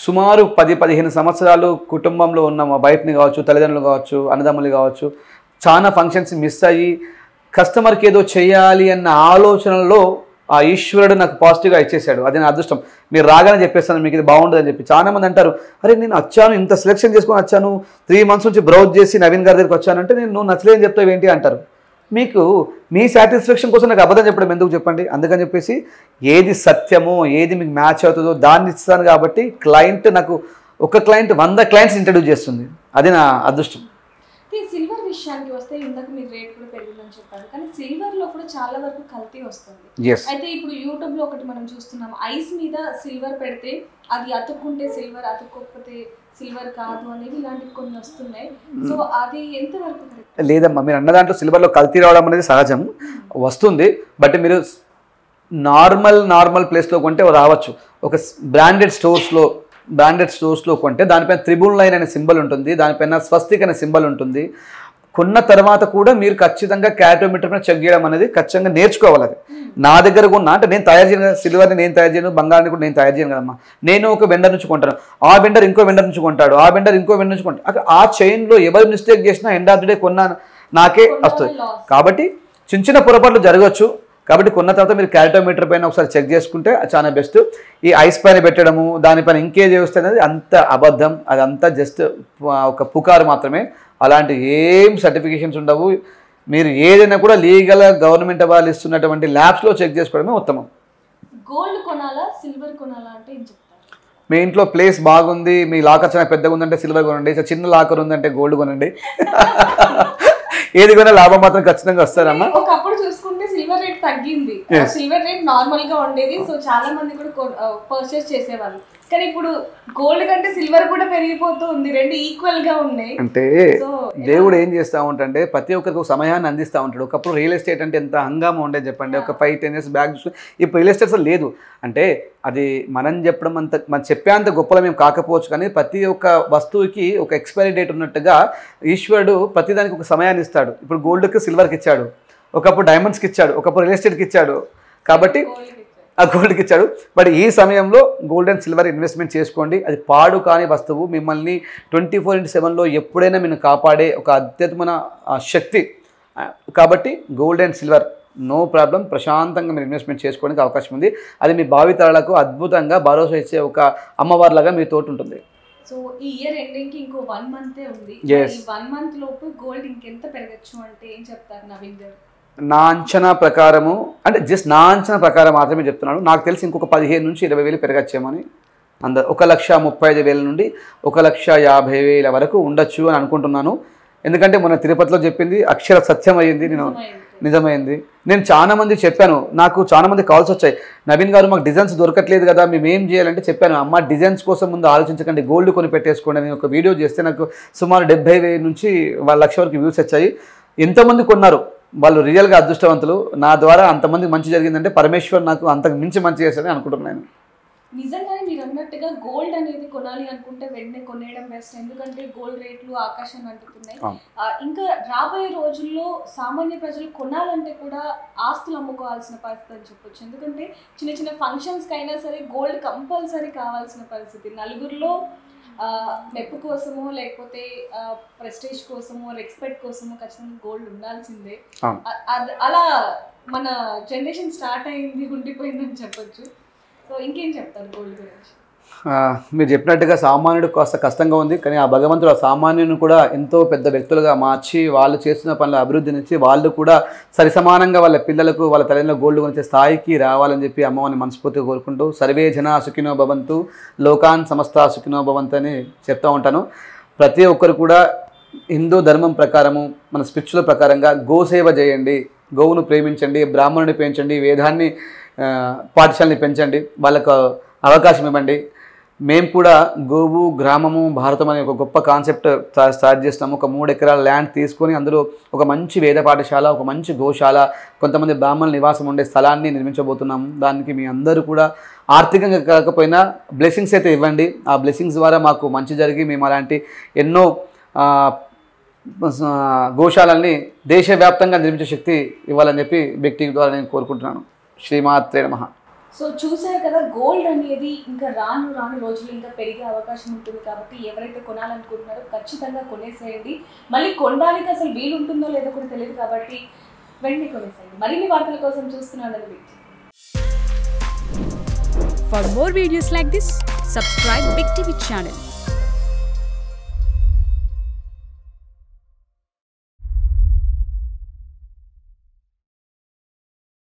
సుమారు 10-15 సంవత్సరాలు కుటుంబంలో ఉన్న మా వైఫ్ని కావచ్చు, తల్లిదండ్రులు కావచ్చు, అన్నదమ్ములు కావచ్చు, చాలా ఫంక్షన్స్ మిస్ అయ్యి కస్టమర్కి ఏదో చేయాలి అన్న ఆలోచనలో ఆ ఈశ్వరుడు నాకు పాజిటివ్గా ఇచ్చేసాడు. అది నా అదృష్టం. మీరు రాగానే చెప్పేస్తాను మీకు ఇది బాగుంటుందని చెప్పి. చాలామంది అంటారు, అరే నేను వచ్చాను, ఇంత సెలెక్షన్ చేసుకొని వచ్చాను, 3 months నుంచి బ్రౌజ్ చేసి నవీన్ గారి దగ్గరికి వచ్చానంటే నువ్వు నచ్చలేదని చెప్తావు ఏంటి అంటారు. మీకు మీ సాటిస్ఫాక్షన్ కోసం నాకు అబద్ధం చెప్పడం ఎందుకు చెప్పండి. అందుకని చెప్పేసి ఏది సత్యమో, ఏది మీకు మ్యాచ్ అవుతుందో దాన్ని ఇస్తాను. కాబట్టి నాకు ఒక క్లయింట్ 100 clients ఇంట్రడ్యూస్ చేస్తుంది. అది నా అదృష్టం. సిల్వర్ విషయానికి వస్తే ఇందాక మీరు రేట్ కూడా పెరిగిందని చెప్పారు, కానీ సిల్వర్ లో కూడా చాలా వరకు కల్తీ వస్తుంది. అయితే ఇప్పుడు యూట్యూబ్ లో ఒకటి మనం చూస్తున్నాం, ఐస్ మీద సిల్వర్ పెడితే అది అతుక్కుంటే సిల్వర్, అతుక్కోకపోతే సిల్వర్ కాదు అనేది ఇలాంటివి కొన్ని వస్తున్నాయి. సో అది ఎంతవరకు కరెక్ట్? లేదమ్మా, మీరు అన్న దాంట్లో సిల్వర్లో కల్తీ రావడం అనేది సహజం, వస్తుంది. బట్ మీరు నార్మల్ ప్లేస్లో కొంటే రావచ్చు. ఒక బ్రాండెడ్ స్టోర్స్లో కొంటే దానిపైన త్రిబుల్ లైన్ అనే సింబల్ ఉంటుంది, దానిపైన స్వస్తిక్ అనే సింబల్ ఉంటుంది. కొన్న తర్వాత కూడా మీరు ఖచ్చితంగా క్యాటోమీటర్ పైన చెక్ చేయడం అనేది ఖచ్చితంగా నేర్చుకోవాలి. అది నా దగ్గర కొన్నా అంటే నేను తయారు చేయను, సిల్వర్ని నేను తయారు చేయను, బంగారాన్ని కూడా నేను తయారు చేయను కదమ్మా. నేను ఒక వెండర్ నుంచి కొంటాను, ఆ వెండర్ ఇంకో వెండర్ నుంచి కొంటాడు, ఆ వెండర్ ఇంకో వెండర్ నుంచి కొంటాడు. అక్కడ ఆ చైన్లో ఎవరు మిస్టేక్ చేసినా ఎండ్ ఆఫ్ ది డే కొన్నా నాకే వస్తుంది. కాబట్టి చిన్న పొరపాట్లు జరగవచ్చు. కాబట్టి కొన్న తర్వాత మీరు క్యాల్టోమీటర్ పైన ఒకసారి చెక్ చేసుకుంటే చాలా బెస్ట్. ఈ ఐస్ పైన పెట్టడము దానిపైన ఇంకేజ్ వస్తుంది అనేది అంత అబద్ధం, అదంతా జస్ట్ ఒక పుకారు మాత్రమే. అలాంటి ఏం సర్టిఫికేషన్స్ ఉండవు. మీరు ఏదైనా కూడా లీగల్గా గవర్నమెంట్ వాళ్ళు ఇస్తున్నటువంటి ల్యాబ్స్లో చెక్ చేసుకోవడమే ఉత్తమం. గోల్డ్ కొనాలా సిల్వర్ కొనాలా అంటే ఏం చెప్తారు? మీ ఇంట్లో ప్లేస్ బాగుంది, మీ లాకర్ చాలా పెద్దగా ఉందంటే సిల్వర్ కొనండి, చిన్న లాకర్ ఉందంటే గోల్డ్ కొనండి. ఏది కొన్నా లాభం మాత్రం ఖచ్చితంగా వస్తారమ్మా. ఒకప్పుడు చూసుకుంటే సిల్వర్ రేట్ తగ్గింది, సిల్వర్ రేట్ నార్మల్ గా ఉండేది, సో చాలా మంది కూడా పర్చేస్ చేసేవాళ్ళు. కానీ ఇప్పుడు గోల్డ్ కంటే సిల్వర్ కూడా పెరిగిపోతూ ఉంది, రెండు ఈక్వల్ గా ఉన్నాయి. అంటే దేవుడు ఏం చేస్తూ ఉంటాడంటే ప్రతి ఒక్కరికి ఒక సమయాన్ని అందిస్తూ ఉంటాడు. ఒకప్పుడు రియల్ ఎస్టేట్ అంటే ఎంత హంగామా ఉండేది చెప్పండి. ఒక 5-10 years బ్యాక్ ఇప్పుడు రియల్ ఎస్టేట్స్ లేదు. అంటే అది మనం చెప్పడం అంత మనం చెప్పేంత గొప్పలో మేము కాకపోవచ్చు, కానీ ప్రతి ఒక్క వస్తువుకి ఒక ఎక్స్పైరీ డేట్ ఉన్నట్టుగా ఈశ్వరుడు ప్రతిదానికి ఒక సమయాన్ని ఇస్తాడు. ఇప్పుడు గోల్డ్కి సిల్వర్కి ఇచ్చాడు, ఒకప్పుడు డైమండ్స్కి ఇచ్చాడు, ఒకప్పుడు రియల్ ఎస్టేట్కి ఇచ్చాడు, కాబట్టి ఆ గోల్డ్కి ఇచ్చాడు. బట్ ఈ సమయంలో గోల్డ్ అండ్ సిల్వర్ ఇన్వెస్ట్మెంట్ చేసుకోండి. అది పాడు కాని వస్తువు, మిమ్మల్ని 24/7లో ఎప్పుడైనా మీరు కాపాడే ఒక అత్యద్భుతమైన శక్తి. కాబట్టి gold and silver no problem, ప్రశాంతంగా మీరు ఇన్వెస్ట్మెంట్ చేసుకోవడానికి అవకాశం ఉంది. అది మీ భావితరాలకు అద్భుతంగా భరోసా ఇచ్చే ఒక అమ్మవారిలాగా మీ తోటి ఉంటుంది. సో ఈ ఇయర్ ఎండింగ్ కి ఇంకో 1 month ఉంది. ఈ 1 month లోపు గోల్డ్ ఇంకెంత పెరగచ్చు అంటే ఏం చెప్తారు నవీన్ గారు? నా అంచనా ప్రకారము, అంటే జస్ట్ నా అంచనా ప్రకారం మాత్రమే చెప్తున్నాను, నాకు తెలిసి ఇంకొక 15,000 నుంచి 20,000 పెరగచ్చేమని. 1,35,000 నుండి 1,50,000 వరకు ఉండొచ్చు అని అనుకుంటున్నాను. ఎందుకంటే మొన్న తిరుపతిలో చెప్పింది అక్షర సత్యం అయ్యింది, నిజమైంది. నేను చాలా మంది చెప్పాను, నాకు చాలా మంది కాల్స్ వచ్చాయి, నవీన్ గారు మాకు డిజైన్స్ దొరకట్లేదు కదా, మేము ఏం చేయాలంటే చెప్పాను, అమ్మ డిజైన్స్ కోసం ముందు ఆలోచించకండి, గోల్డ్ కొని పెట్టేసుకోండి. నేను ఒక వీడియో చేస్తే నాకు సుమారు 70,000 నుంచి 1,00,000 వరకు వ్యూస్ వచ్చాయి. ఎంతమంది కొన్నారు, వాళ్ళు రియల్గా అదృష్టవంతులు. నా ద్వారా అంతమంది మంచి జరిగిందంటే పరమేశ్వర్ నాకు అంతకు మించి మంచి చేస్తారని అనుకుంటున్నాను. నిజంగానే మీరు అన్నట్టుగా గోల్డ్ అనేది కొనాలి అనుకుంటే వెంటనే కొనేయడం బెస్ట్, ఎందుకంటే గోల్డ్ రేట్లు ఆకాశాన్ని అంటుతున్నాయి. ఇంకా రాబోయే రోజుల్లో సామాన్య ప్రజలు కొనాలంటే కూడా ఆస్తులు అమ్ముకోవాల్సిన పరిస్థితి అని చెప్పొచ్చు. ఎందుకంటే చిన్న చిన్న ఫంక్షన్స్కి అయినా సరే గోల్డ్ కంపల్సరీ కావాల్సిన పరిస్థితి. నలుగురిలో మెప్పు కోసమో లేకపోతే ప్రెస్టేజ్ కోసమో రెస్పెక్ట్ కోసమో ఖచ్చితంగా గోల్డ్ ఉండాల్సిందే. అలా మన జనరేషన్ స్టార్ట్ అయింది, ఉండిపోయిందని చెప్పొచ్చు. సో ఇంకేం చెప్తారు గోల్డ్ గురించి? మీరు చెప్పినట్టుగా సామాన్యుడు కాస్త కష్టంగా ఉంది, కానీ ఆ భగవంతుడు ఆ సామాన్యుని కూడా ఎంతో పెద్ద వ్యక్తులుగా మార్చి వాళ్ళు చేస్తున్న పనుల అభివృద్ధి నుంచి వాళ్ళు కూడా సరిసమానంగా వాళ్ళ పిల్లలకు వాళ్ళ తల్లిదండ్రులకు గోల్డ్ గురించి స్థాయికి రావాలని చెప్పి అమ్మవారిని మనస్ఫూర్తిగా కోరుకుంటూ సర్వే జన సుఖినో భవంతు లోకాన్ సమస్త సుఖినో భవంతు అని చెప్తూ ఉంటాను. ప్రతి ఒక్కరు కూడా హిందూ ధర్మం ప్రకారము మన స్పిరిచువల్ ప్రకారంగా గోసేవ చేయండి, గోవును ప్రేమించండి, బ్రాహ్మణుని పెంచండి, వేదాన్ని పాఠశాలని పెంచండి, వాళ్ళకు అవకాశం ఇవ్వండి. మేము కూడా గోవు గ్రామము భారతం అనే ఒక గొప్ప కాన్సెప్ట్ స్టార్ట్ చేస్తున్నాము. ఒక 3 ఎకరాల ల్యాండ్ తీసుకొని అందులో ఒక మంచి వేద పాఠశాల, ఒక మంచి గోశాల, కొంతమంది బ్రాహ్మణుల నివాసం ఉండే స్థలాన్ని నిర్మించబోతున్నాము. దానికి మీ అందరూ కూడా ఆర్థికంగా కాకపోయినా బ్లెస్సింగ్స్ అయితే ఇవ్వండి. ఆ బ్లెస్సింగ్స్ ద్వారా మాకు మంచి జరిగి మేము అలాంటి ఎన్నో గోశాలల్ని దేశవ్యాప్తంగా నిర్మించే శక్తి ఇవ్వాలని చెప్పి వ్యక్తి ద్వారా నేను కోరుకుంటున్నాను. శ్రీమాత్రే నమః. సో చూసారు కదా, గోల్డ్ అనేది ఇంకా రాను రాను రోజులు ఇంకా పెరిగే అవకాశం ఉంటుంది. కాబట్టి ఎవరైతే కొనాలనుకుంటున్నారో ఖచ్చితంగా కొనేసేయండి. మళ్ళీ కొనడానికి అసలు వీలు ఉంటుందో లేదో కూడా తెలియదు, కాబట్టి వెంటనే కొనేసేయండి. మరిన్ని వార్తల కోసం చూస్తున్నాను. For more videos like this, subscribe Big TV channel.